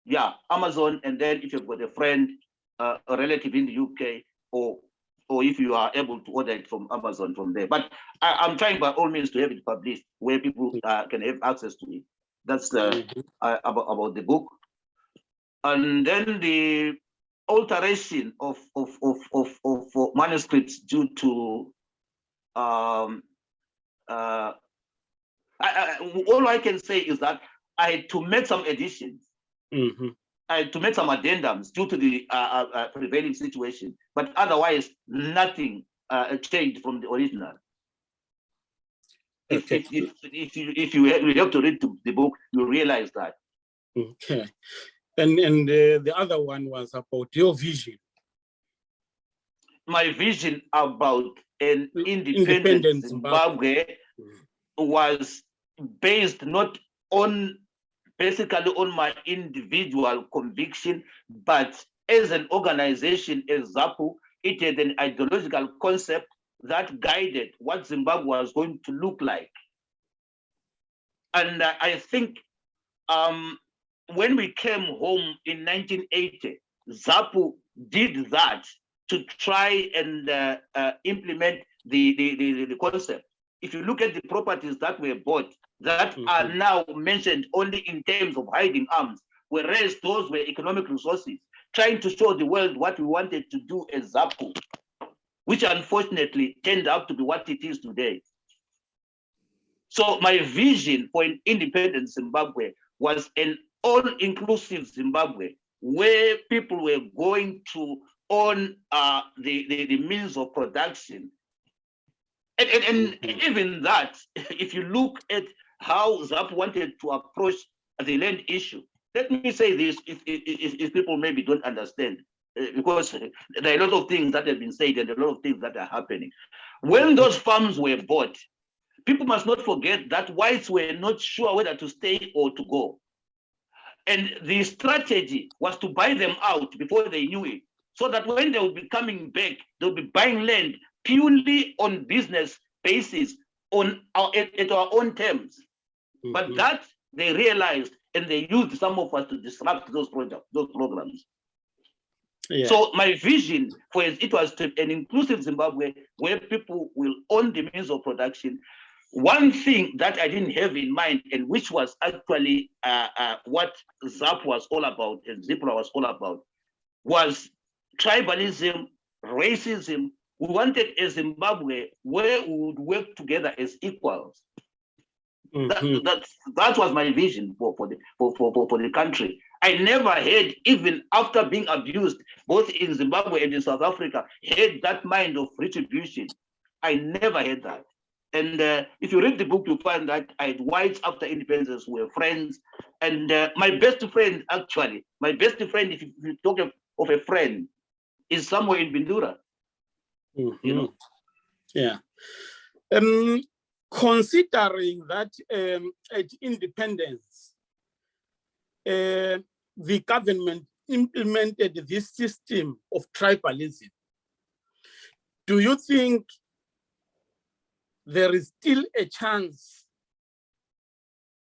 yeah, Amazon. And then if you've got a friend, a relative in the UK, or if you are able to order it from Amazon from there. But I'm trying by all means to have it published where people can have access to it. That's about the book. And then the alteration of manuscripts due to all I can say is that I had to make some additions. I had to make some addendums due to the prevailing situation, but otherwise nothing changed from the original. Okay. If you have to read the book, you realize that. Okay. And the other one was about your vision. My vision about an independent Zimbabwe was based not on basically on my individual conviction, but as an organization, as ZAPU, it had an ideological concept that guided what Zimbabwe was going to look like. And I think when we came home in 1980, ZAPU did that to try and implement the concept. If you look at the properties that were bought, that are now mentioned only in terms of hiding arms, whereas those were economic resources, trying to show the world what we wanted to do as ZAPU, which unfortunately turned out to be what it is today. So my vision for an independent Zimbabwe was an all-inclusive Zimbabwe, where people were going to own the means of production. And even that, if you look at how ZAP wanted to approach the land issue, let me say this, if people maybe don't understand, because there are a lot of things that have been said and a lot of things that are happening. When those farms were bought, people must not forget that whites were not sure whether to stay or to go. And the strategy was to buy them out before they knew it, so that when they will be coming back, they'll be buying land purely on business basis, at our own terms. But that they realized, and they used some of us to disrupt those programs. Yeah. So my vision for it was to an inclusive Zimbabwe where people will own the means of production. One thing that I didn't have in mind, and which was actually what ZAP was all about and ZIPRA was all about, was tribalism, racism. We wanted a Zimbabwe where we would work together as equals. That was my vision for the country. I never had, even after being abused, both in Zimbabwe and in South Africa, had that mind of retribution. I never had that. And if you read the book, you find that I had whites after independence who were friends. And my best friend, actually, if you talk of a friend, is somewhere in Bindura. You know? Yeah. Considering that at independence, the government implemented this system of tribalism, do you think there is still a chance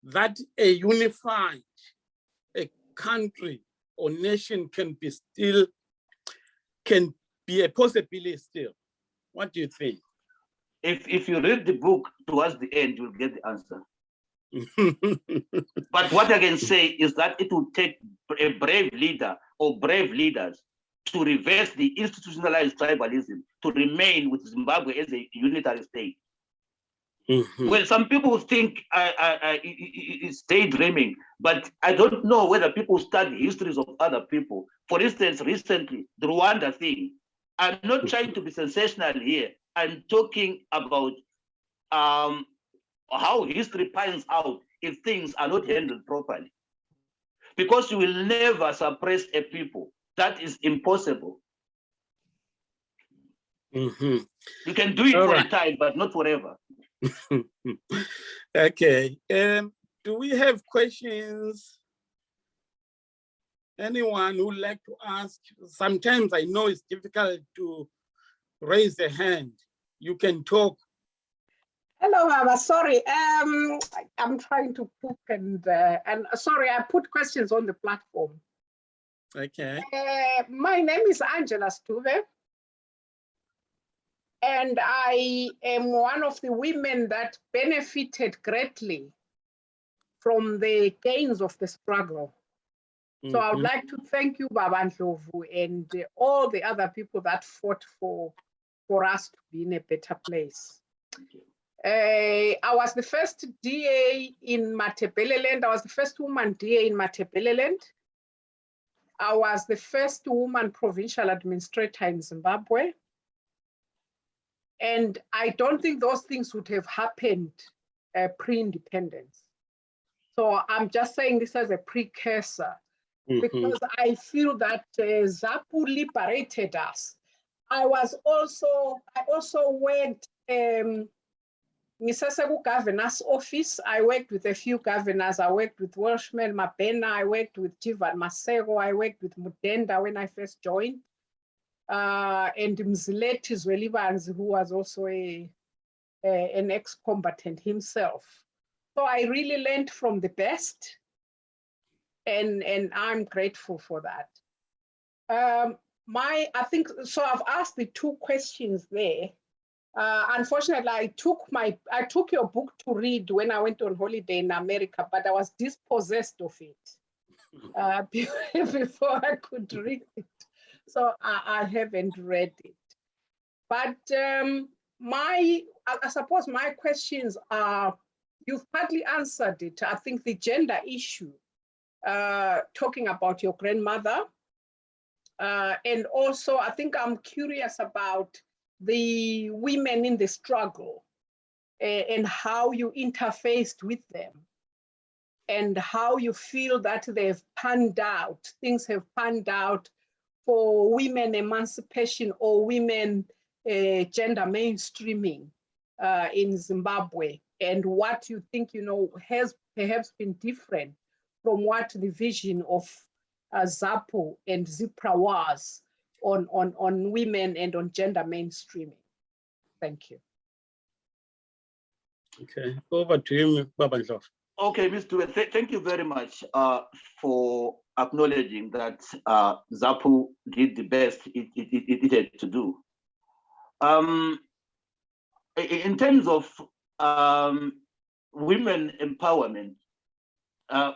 that a unified country or nation can be a possibility still? What do you think? If you read the book towards the end, you'll get the answer. But what I can say is that it will take a brave leader or brave leaders to reverse the institutionalized tribalism to remain with Zimbabwe as a unitary state. Well, some people think it's daydreaming, but I don't know whether people study histories of other people. For instance, recently, the Rwanda thing. I'm not trying to be sensational here. I'm talking about how history pans out if things are not handled properly. Because you will never suppress a people. That is impossible. You can do it for a time, but not forever. Okay. Do we have questions? Anyone who would like to ask? Sometimes I know it's difficult to raise a hand. You can talk. Hello, Baba. Sorry, I'm trying to book and sorry, I put questions on the platform. Okay. My name is Angela Stuve, and I am one of the women that benefited greatly from the gains of the struggle. So I would like to thank you, Baba Ndlovu, and all the other people that fought for us to be in a better place. I was the first DA in Matabeleland. I was the first woman DA in Matabeleland. I was the first woman provincial administrator in Zimbabwe. And I don't think those things would have happened pre-independence. So I'm just saying this as a precursor, because I feel that ZAPU liberated us. I also worked Misasebu Governor's Office. I worked with a few governors. I worked with Welshman Mabena. I worked with Jivan Masego. I worked with Mudenda when I first joined. And Mzileti Zwelibanzi, who was also an ex-combatant himself. So I really learned from the best, and I'm grateful for that. I think, so I've asked the two questions there. Unfortunately, I took your book to read when I went on holiday in America, but I was dispossessed of it before I could read it. So I haven't read it. But I suppose my questions are, you've partly answered it. I think the gender issue, talking about your grandmother. And also, I think I'm curious about the women in the struggle and how you interfaced with them and how you feel that they've panned out, things have panned out for women emancipation or women gender mainstreaming in Zimbabwe, and what you think, has perhaps been different from what the vision of ZAPU and ZIPRA was on women and on gender mainstreaming. Thank you. Okay, over to you, Baba Ndlovu. Okay, Ms. Dube, thank you very much for acknowledging that ZAPU did the best it had to do. In terms of women empowerment,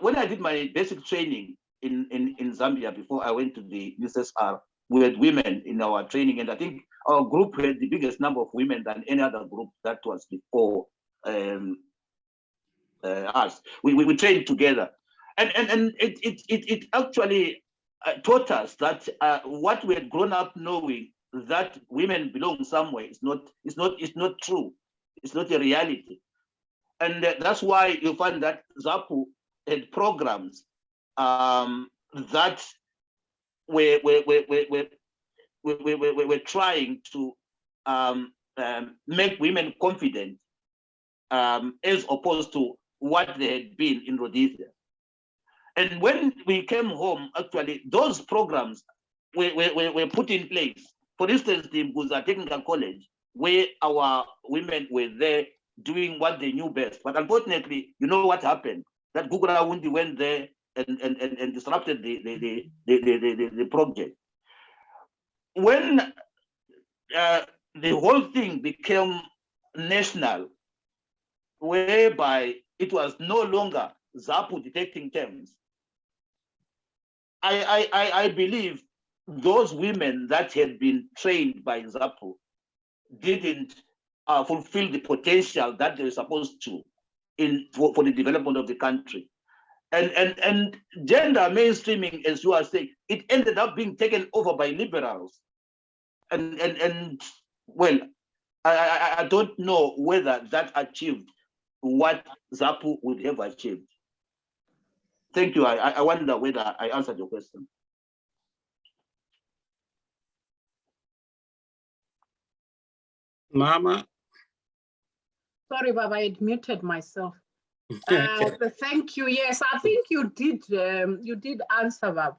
when I did my basic training in Zambia before I went to the USSR, we had women in our training, and I think our group had the biggest number of women than any other group that was before us. We trained together, and it actually taught us that what we had grown up knowing, that women belong somewhere, is not true. It's not a reality, and that's why you find that ZAPU had programs that we're trying to make women confident, as opposed to what they had been in Rhodesia. And when we came home, actually, those programs were put in place. For instance, the Mbuza Technical College, where our women were there doing what they knew best. But unfortunately, you know what happened? That Gugura Wundi went there and disrupted the project. When the whole thing became national, whereby it was no longer ZAPU detecting terms, I believe those women that had been trained by ZAPU didn't fulfill the potential that they were supposed to for the development of the country. And gender mainstreaming, as you are saying, it ended up being taken over by liberals. And well, I don't know whether that achieved what ZAPU would have achieved. Thank you. I wonder whether I answered your question. Mama. Sorry, Baba, I muted myself. Thank you. Yes, I think you did answer that.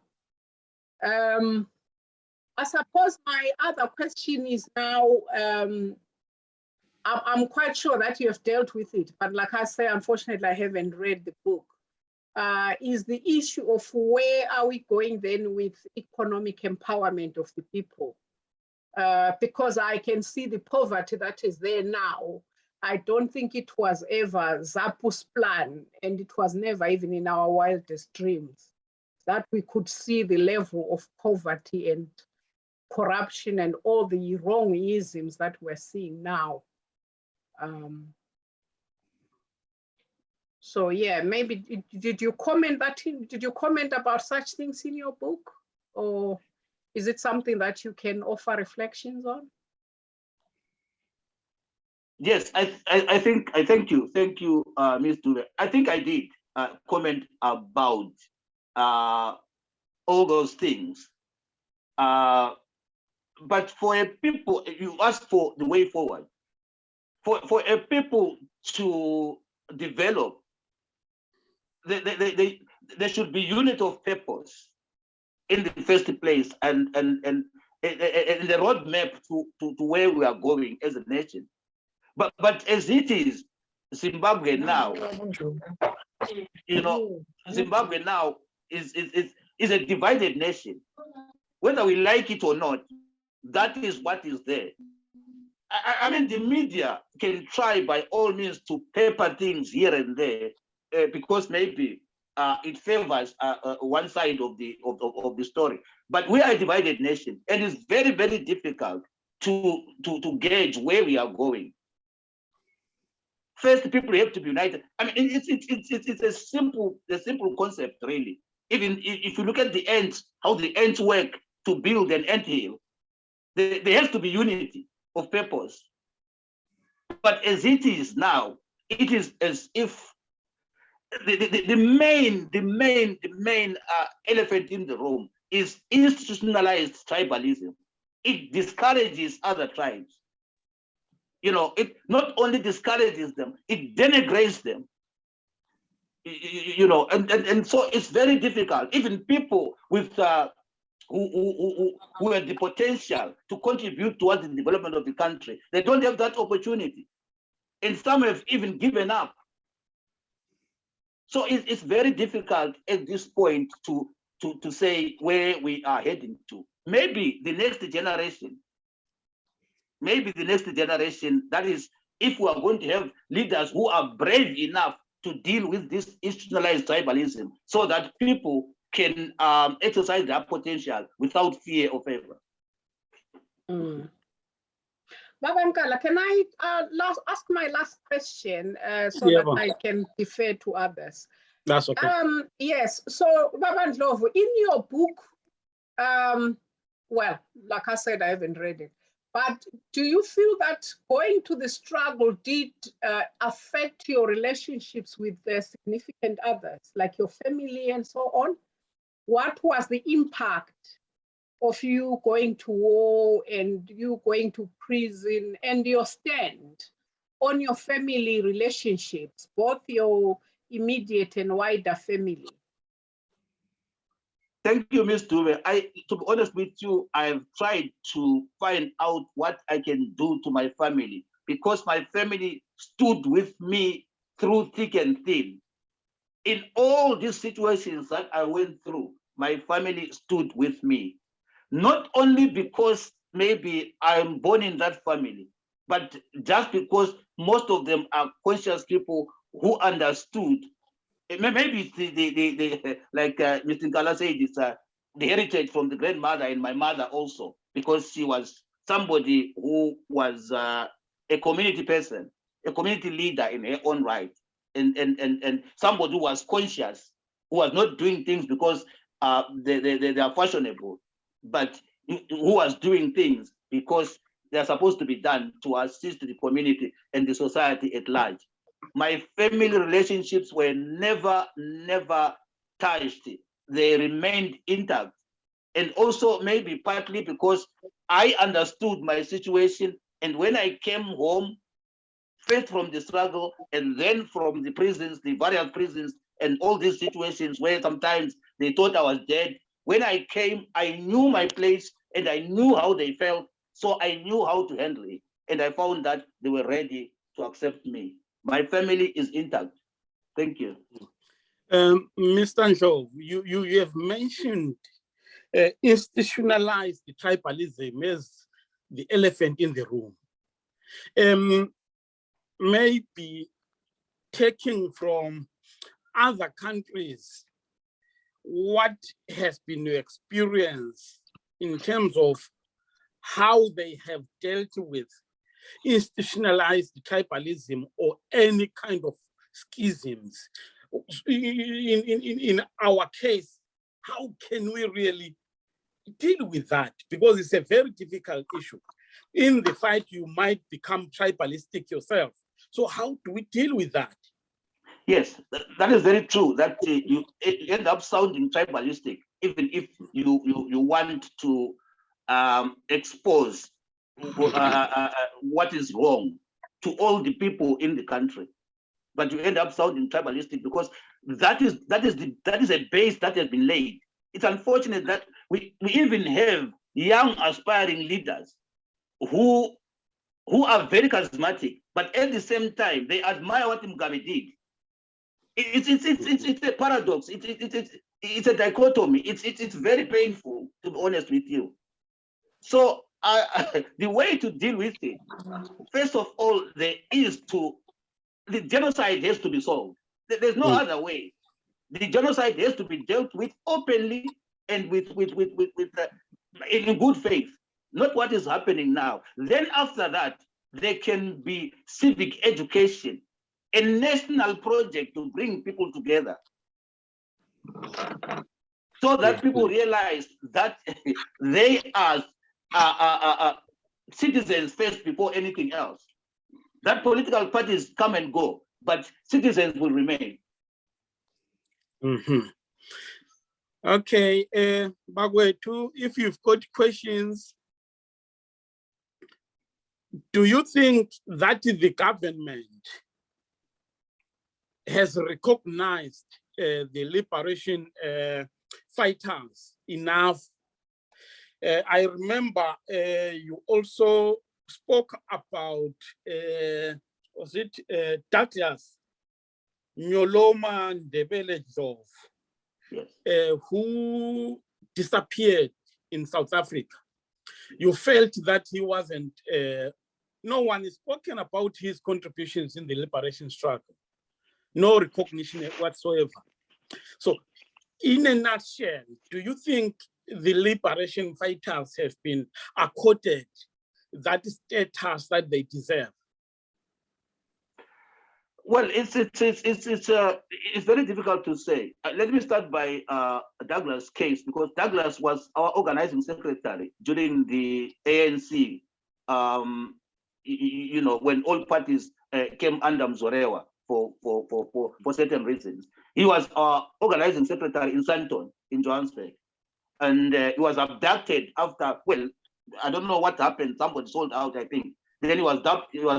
I suppose my other question is now, I'm quite sure that you have dealt with it, but like I say, unfortunately, I haven't read the book. Is the issue of where are we going then with economic empowerment of the people? Because I can see the poverty that is there now. I don't think it was ever ZAPU's plan, and it was never even in our wildest dreams that we could see the level of poverty and corruption and all the wrong isms that we're seeing now. So yeah, maybe did you comment about such things in your book, or is it something that you can offer reflections on? Yes, I thank you, Ms. Dube. I think I did comment about all those things. But for a people, you ask for the way forward. For a people to develop, there should be unit of purpose in the first place, and the roadmap to where we are going as a nation. But as it is, Zimbabwe now, Zimbabwe now is a divided nation. Whether we like it or not, that is what is there. I mean, the media can try by all means to paper things here and there because maybe it favors one side of the story. But we are a divided nation, and it's very, very difficult to gauge where we are going. First, people have to be united. I mean, it's a simple concept, really. Even if you look at the ants, how the ants work to build an anthill, there has to be unity of purpose. But as it is now, it is as if the main elephant in the room is institutionalized tribalism. It discourages other tribes. You know, it not only discourages them, it denigrates them. You know, and so it's very difficult. Even people with who have the potential to contribute towards the development of the country, they don't have that opportunity. And some have even given up. So it's very difficult at this point to say where we are heading to. Maybe the next generation, that is, if we are going to have leaders who are brave enough to deal with this institutionalized tribalism so that people can exercise their potential without fear or favor. Baba Nkala, can I ask my last question so that I can defer to others? That's okay. Yes, so Baba Ndlovu, in your book, well, like I said, I haven't read it, but do you feel that going to the struggle did affect your relationships with the significant others, like your family and so on? What was the impact of you going to war and you going to prison and your stand on your family relationships, both your immediate and wider family? Thank you, Ms. Dube. To be honest with you, I've tried to find out what I can do to my family because my family stood with me through thick and thin. In all these situations that I went through, my family stood with me. Not only because maybe I'm born in that family, but just because most of them are conscious people who understood. Maybe it's like Mr. Nkala said, it's the heritage from the grandmother and my mother also, because she was somebody who was a community person, a community leader in her own right, and somebody who was conscious, who was not doing things because they are fashionable, but who was doing things because they are supposed to be done to assist the community and the society at large. My family relationships were never touched. They remained intact. And also maybe partly because I understood my situation. And when I came home, first from the struggle and then from the prisons, the various prisons, and all these situations where sometimes they thought I was dead. When I came, I knew my place and I knew how they felt. So I knew how to handle it. And I found that they were ready to accept me. My family is intact. Thank you. Mr. Ndlovu, you have mentioned institutionalized tribalism as the elephant in the room. Maybe taking from other countries, what has been your experience in terms of how they have dealt with institutionalized tribalism or any kind of schisms. In our case, how can we really deal with that? Because it's a very difficult issue. In the fight, you might become tribalistic yourself. So how do we deal with that? Yes, that is very true, that you end up sounding tribalistic, even if you want to expose what is wrong to all the people in the country. But you end up sounding tribalistic because that is a base that has been laid. It's unfortunate that we even have young aspiring leaders who are very charismatic, but at the same time they admire what Mugabe did. It's a paradox. It's a dichotomy. It's very painful, to be honest with you. So the way to deal with it, first of all, the genocide has to be solved. There's no other way. The genocide has to be dealt with openly and in good faith, not what is happening now. Then after that, there can be civic education, a national project to bring people together so that people realize that they are citizens first before anything else. That political parties come and go, but citizens will remain. Okay, Bagwetu, if you've got questions, do you think that the government has recognized the liberation fighters enough? I remember you also spoke about, was it Douglas Ndlovu, yes. Who disappeared in South Africa. You felt that he wasn't, no one is spoken about his contributions in the liberation struggle. No recognition whatsoever. So in a nutshell, do you think the liberation fighters have been accorded that status that they deserve? Well, it's very difficult to say. Let me start by Douglas' case, because Douglas was our organizing secretary during the ANC. You know, when all parties came under Mzorewa for certain reasons. He was our organizing secretary in Sandton in Johannesburg, and he was abducted after. Well, I don't know what happened. Somebody sold out, I think. Then he was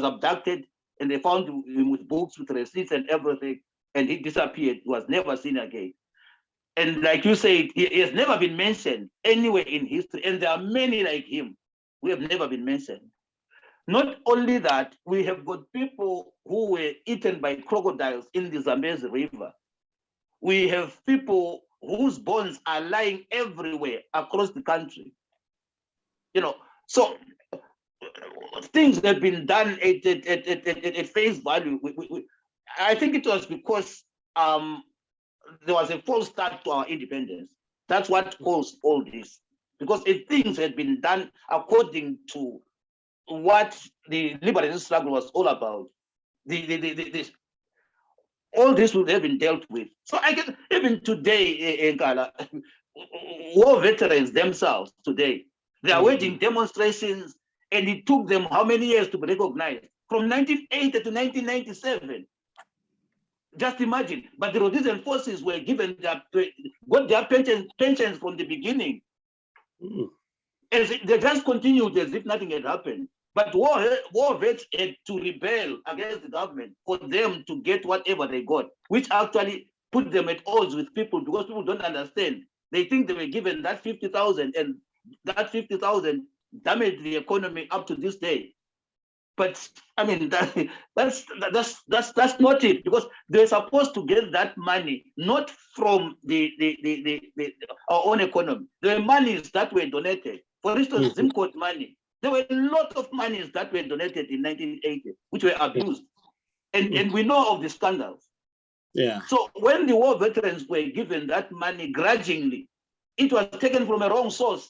abducted. And they found him with books, with receipts and everything, and he disappeared. He was never seen again. And like you said, he has never been mentioned anywhere in history. And there are many like him who have never been mentioned. Not only that, we have got people who were eaten by crocodiles in the Zambezi River. We have people whose bones are lying everywhere across the country. You know, so things have been done at face value. I think it was because there was a false start to our independence. That's what caused all this. Because if things had been done according to what the liberation struggle was all about, all this would have been dealt with. So I guess even today, Nkala, war veterans themselves today, they are waging demonstrations. And it took them how many years to be recognized? From 1980 to 1997. Just imagine. But the Rhodesian forces were given got their pensions from the beginning. As they just continued as if nothing had happened. But war vets had to rebel against the government for them to get whatever they got, which actually put them at odds with people, because people don't understand. They think they were given that 50,000, and that 50,000 damaged the economy up to this day. But I mean, that's not it, because they're supposed to get that money not from our own economy. There were monies that were donated. For instance, Zimcoat money. There were a lot of monies that were donated in 1980, which were abused. And we know of the scandals. Yeah. So when the war veterans were given that money grudgingly, it was taken from a wrong source.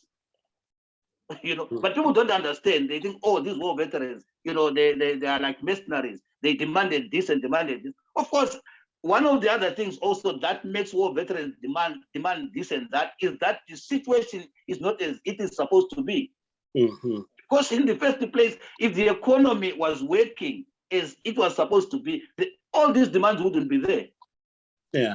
you know, but people don't understand. They think, oh, these war veterans, you know, they are like mercenaries. They demanded this and demanded this. Of course, one of the other things also that makes war veterans demand this and that is that the situation is not as it is supposed to be. Because in the first place, if the economy was working as it was supposed to be, all these demands wouldn't be there. Yeah.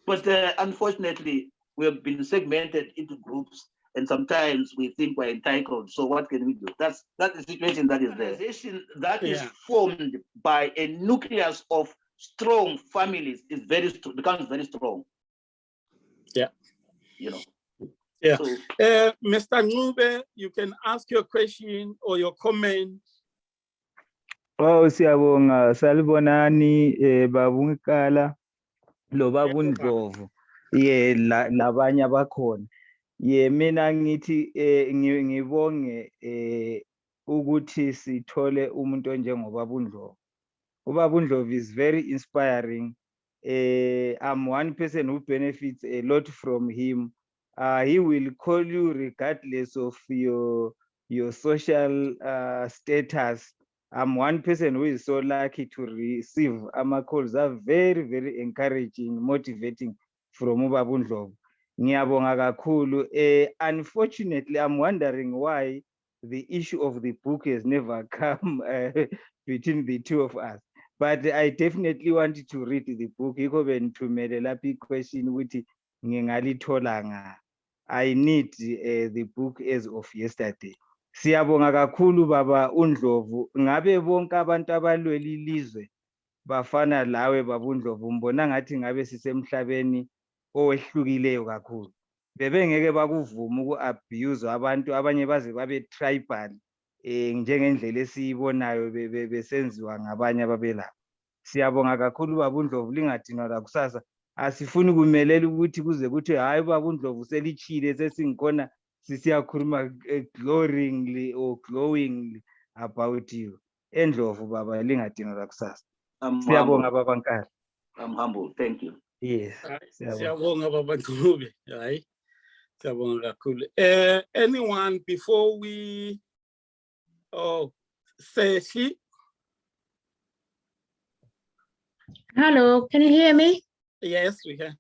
But unfortunately, we have been segmented into groups, and sometimes we think we're entitled. So what can we do? That's the situation that is there. Organization that is formed by a nucleus of strong families is becomes very strong. Yeah. You know. Yeah. So, Mr. Ndlovu, you can ask your question or your comment. Oh, siyabonga salibonani babungikala lo babundlovu ye labanye abakhona ye mina ngithi ngibonge ukuthi sithole umuntu onjengoba Bundlovu. Ubaba Ndlovu is very inspiring. I'm one person who benefits a lot from him. He will call you regardless of your social status. I'm one person who is so lucky to receive calls are very, very encouraging, motivating from Ubaba Ndlovu. Ngiyabonga kakhulu. Unfortunately, I'm wondering why the issue of the book has never come between the two of us. But I definitely wanted to read the book. I need the book as of yesterday. Siyabonga kakhulu baba Ndlovu. Ngabe bonke abantu abalwela ilizwe bafana lawe baba Ndlovu, mbona ngathi ngabe sisemhlabeni owehlukileyo kakhulu. Bebengeke bakuvuma uku-abuse abantu, abanye baze babe tribal njengendlela esiyibonayo besenziwa ngabanye ababelapha. Siyabonga kakhulu baba Ndlovu, lingadinwa lakusasa. Asifuni kumelela ukuthi kuze kuthi hayi baba Ndlovu selichile sesingikhona sisiyakhuluma gloringly or glowingly about you. Ndlovu baba, lingadinwa lakusasa. Siyabonga baba Nkala. I'm humble. Thank you. Yes. Siyabonga baba Ndlovu. Hayi. Siyabonga kakhulu. Anyone before we Seshi? Hello, can you hear me? Yes, we can.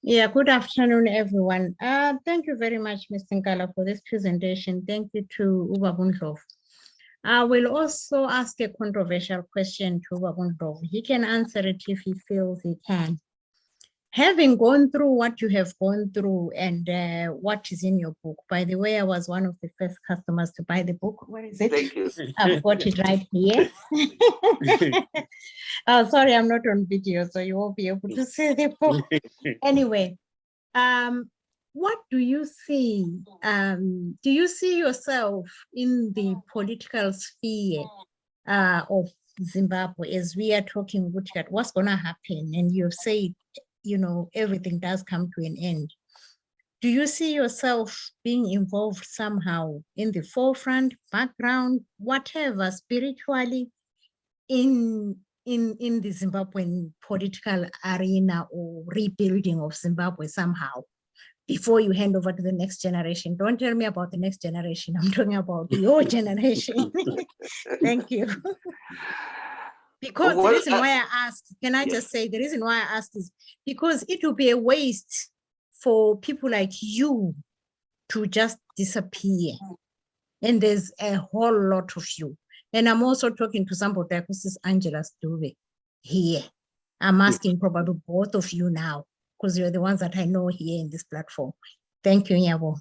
Yeah, good afternoon, everyone. Thank you very much, Mr. Nkala, for this presentation. Thank you to Ubaba Ndlovu. I will also ask a controversial question to Ubaba Ndlovu. He can answer it if he feels he can. Having gone through what you have gone through and what is in your book, by the way, I was one of the first customers to buy the book. Where is it? Thank you. I've got it right here. Oh, sorry, I'm not on video, so you won't be able to see the book. Anyway, what do you see? Do you see yourself in the political sphere of Zimbabwe as we are talking about what's going to happen? And you've said, you know, everything does come to an end. Do you see yourself being involved somehow in the forefront, background, whatever, spiritually in the Zimbabwean political arena or rebuilding of Zimbabwe somehow before you hand over to the next generation? Don't tell me about the next generation. I'm talking about your generation. Thank you. Because the reason why I asked, can I just say the reason why I asked is because it will be a waste for people like you to just disappear. And there's a whole lot of you. And I'm also talking to somebody like Mrs. Angela Stube here. I'm asking probably both of you now, because you're the ones that I know here in this platform. Thank you, Nyabo.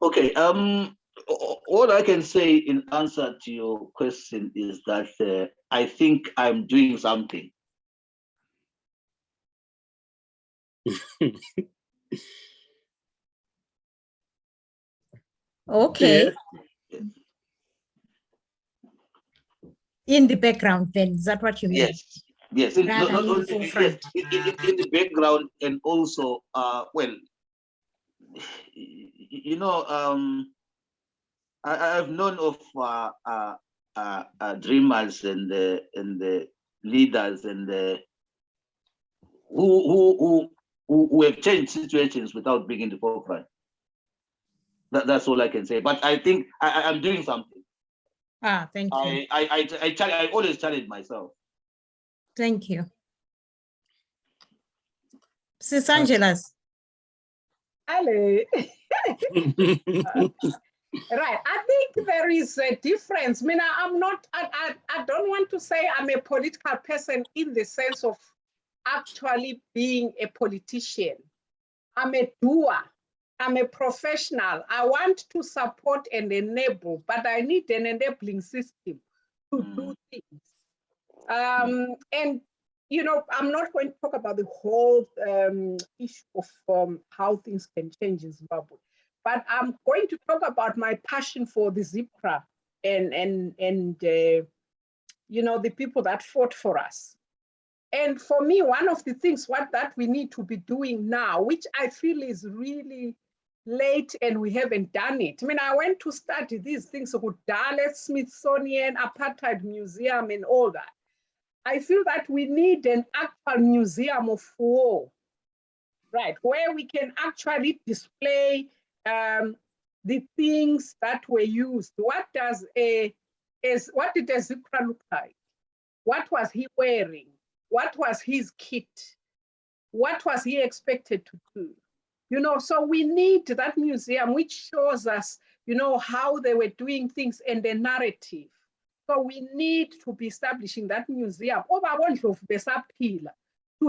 Okay, all I can say in answer to your question is that I think I'm doing something. Okay. Yeah. In the background, then, is that what you mean? Yes, yes. Not only in the background, and also, well, you know, I've known of dreamers and the leaders and who have changed situations without being in the forefront. That's all I can say. But I think I'm doing something. Ah, thank you. I always challenge myself. Thank you. Sis Angelas. Hello. Right. I think there is a difference. I mean, I don't want to say I'm a political person in the sense of actually being a politician. I'm a doer. I'm a professional. I want to support and enable, but I need an enabling system to do things. And, you know, I'm not going to talk about the whole issue of how things can change in Zimbabwe. But I'm going to talk about my passion for the Zipra and you know, the people that fought for us. And for me, one of the things that we need to be doing now, which I feel is really late and we haven't done it. I mean, I went to study these things with Dallas, Smithsonian, Apartheid Museum and all that. I feel that we need an actual museum of war, right, where we can actually display the things that were used. What did a Zipra look like? What was he wearing? What was his kit? What was he expected to do? You know, so we need that museum which shows us, you know, how they were doing things and the narrative. So we need to be establishing that museum to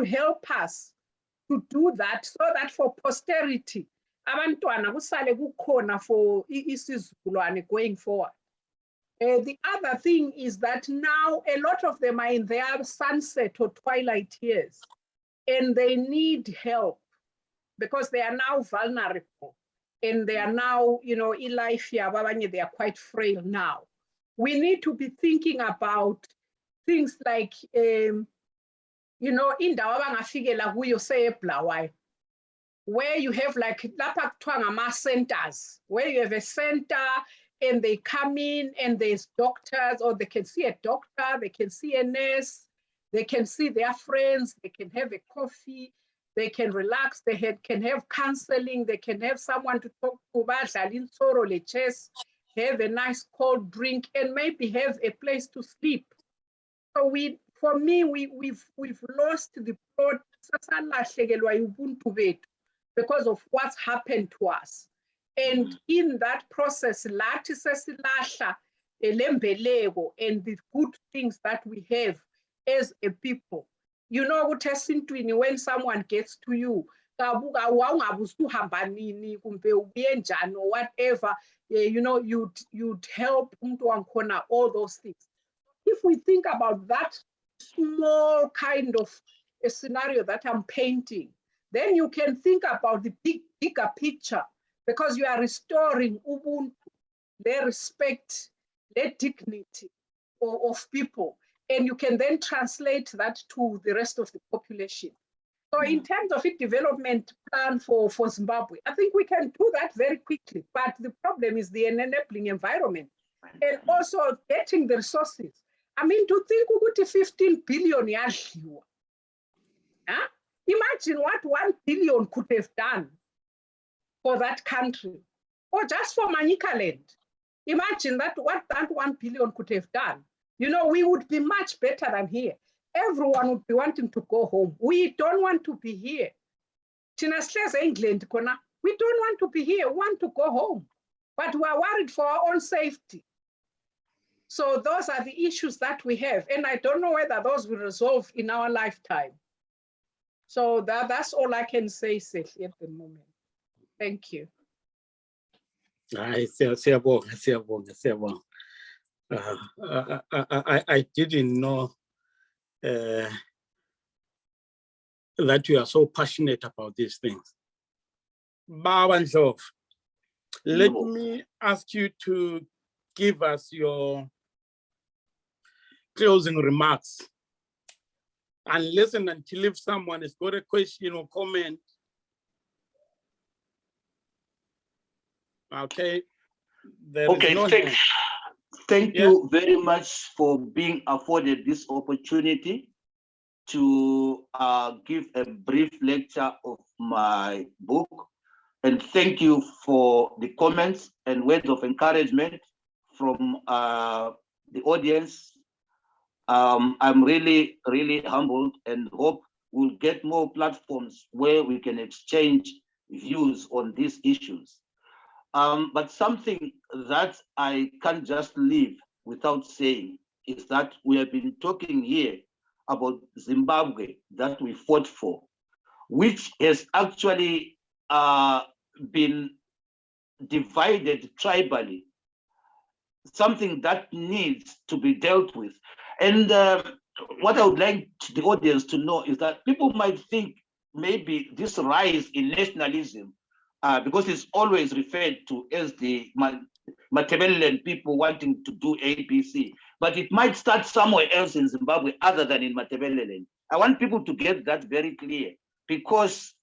help us to do that, so that for posterity, abantwana kusale kukhona for isizukulwane going forward. The other thing is that now a lot of them are in their sunset or twilight years, and they need help because they are now vulnerable and they are now, you know, in life, they are quite frail now. We need to be thinking about things like, you know, indawo abangafikela kuyo say eBulawayo, where you have like lapha kuthiwa ngama-centers, where you have a center and they come in and there's doctors, or they can see a doctor, they can see a nurse, they can see their friends, they can have a coffee, they can relax, they can have counseling, they can have someone to talk to, have a nice cold drink, and maybe have a place to sleep. So for me, we've lost the plot because of what's happened to us. And in that process, and the good things that we have as a people. You know, when someone gets to you, or whatever, you know, you'd help all those things. If we think about that small kind of a scenario that I'm painting, then you can think about the bigger picture, because you are restoring Ubuntu, their respect, their dignity of people. And you can then translate that to the rest of the population. So in terms of a development plan for Zimbabwe, I think we can do that very quickly. But the problem is the enabling environment and also getting the resources. I mean, to think we got 15 billion yadliwa. Huh? Imagine what 1 billion could have done for that country, or just for Manika land. Imagine that what that 1 billion could have done. You know, we would be much better than here. Everyone would be wanting to go home. We don't want to be here. England, we don't want to be here. We want to go home. But we are worried for our own safety. So those are the issues that we have. And I don't know whether those will resolve in our lifetime. So that's all I can say safely at the moment. Thank you. I didn't know that you are so passionate about these things. Baba Ndlovu, let me ask you to give us your closing remarks. And listen until if someone has got a question or comment. Okay. Thank you very much for being afforded this opportunity to give a brief lecture of my book. And And thank you for the comments and words of encouragement from the audience. I'm really, really humbled and hope we'll get more platforms where we can exchange views on these issues. But something that I can't just leave without saying is that we have been talking here about Zimbabwe that we fought for, which has actually been divided tribally, something that needs to be dealt with. And what I would like the audience to know is that people might think maybe this rise in nationalism, because it's always referred to as the Matabeleland people wanting to do ABC, but it might start somewhere else in Zimbabwe other than in Matabeleland. I want people to get that very clear, because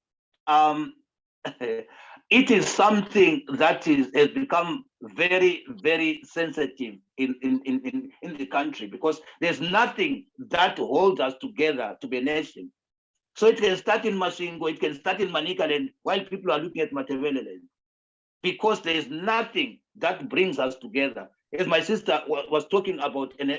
it is something that has become very, very sensitive in the country, because there's nothing that holds us together to be a nation. So it can start in Masvingo, it can start in Manicaland, while people are looking at Matabeleland, because there is nothing that brings us together. As my sister was talking about an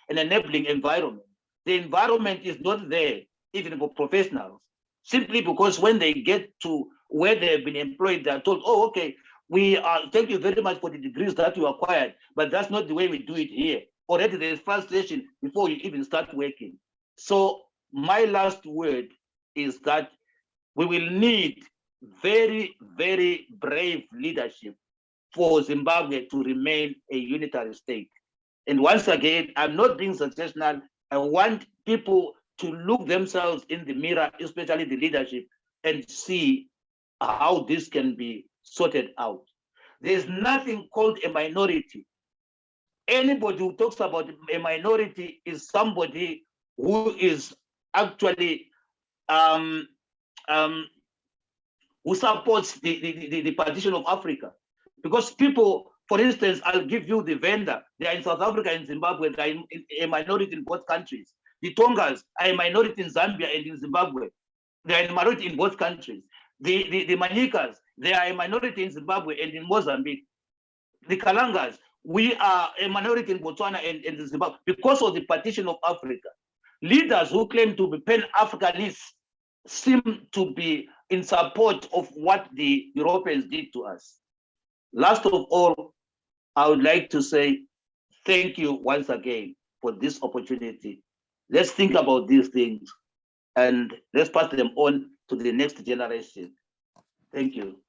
enabling environment, the environment is not there even for professionals, simply because when they get to where they've been employed, they're told, oh, okay, we are, thank you very much for the degrees that you acquired, but that's not the way we do it here. Already there's frustration before you even start working. So my last word is that we will need very, very brave leadership for Zimbabwe to remain a unitary state. And once again, I'm not being sensational. I want people to look themselves in the mirror, especially the leadership, and see how this can be sorted out. There's nothing called a minority. Anybody who talks about a minority is somebody who is actually who supports the partition of Africa. Because people, for instance, I'll give you the Venda. They are in South Africa and Zimbabwe. They are a minority in both countries. The Tongas are a minority in Zambia and in Zimbabwe. They are a minority in both countries. The Manikas, they are a minority in Zimbabwe and in Mozambique. The Kalangas, we are a minority in Botswana and in Zimbabwe because of the partition of Africa. Leaders who claim to be Pan-Africanists seem to be in support of what the Europeans did to us. Last of all, I would like to say thank you once again for this opportunity. Let's think about these things and let's pass them on to the next generation. Thank you.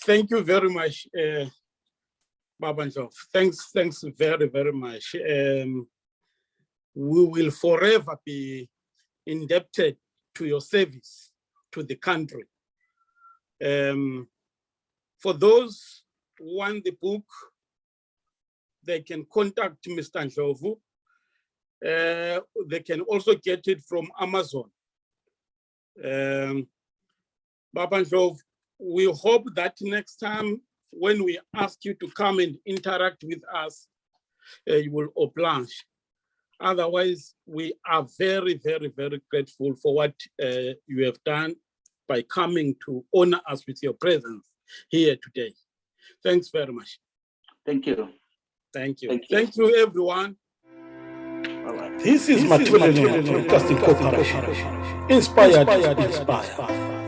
Thank you very much, Baba Ndlovu. Thanks very, very much. We will forever be indebted to your service to the country. For those who want the book, they can contact Mr. Ndlovu. They can also get it from Amazon. Baba Ndlovu, we hope that next time when we ask you to come and interact with us, you will oblige. Otherwise, we are very, very, very grateful for what you have done by coming to honor us with your presence here today. Thanks very much. Thank you. Thank you. Thank you, everyone. This is Matabeleland Broadcasting Corporation. Inspired to inspire.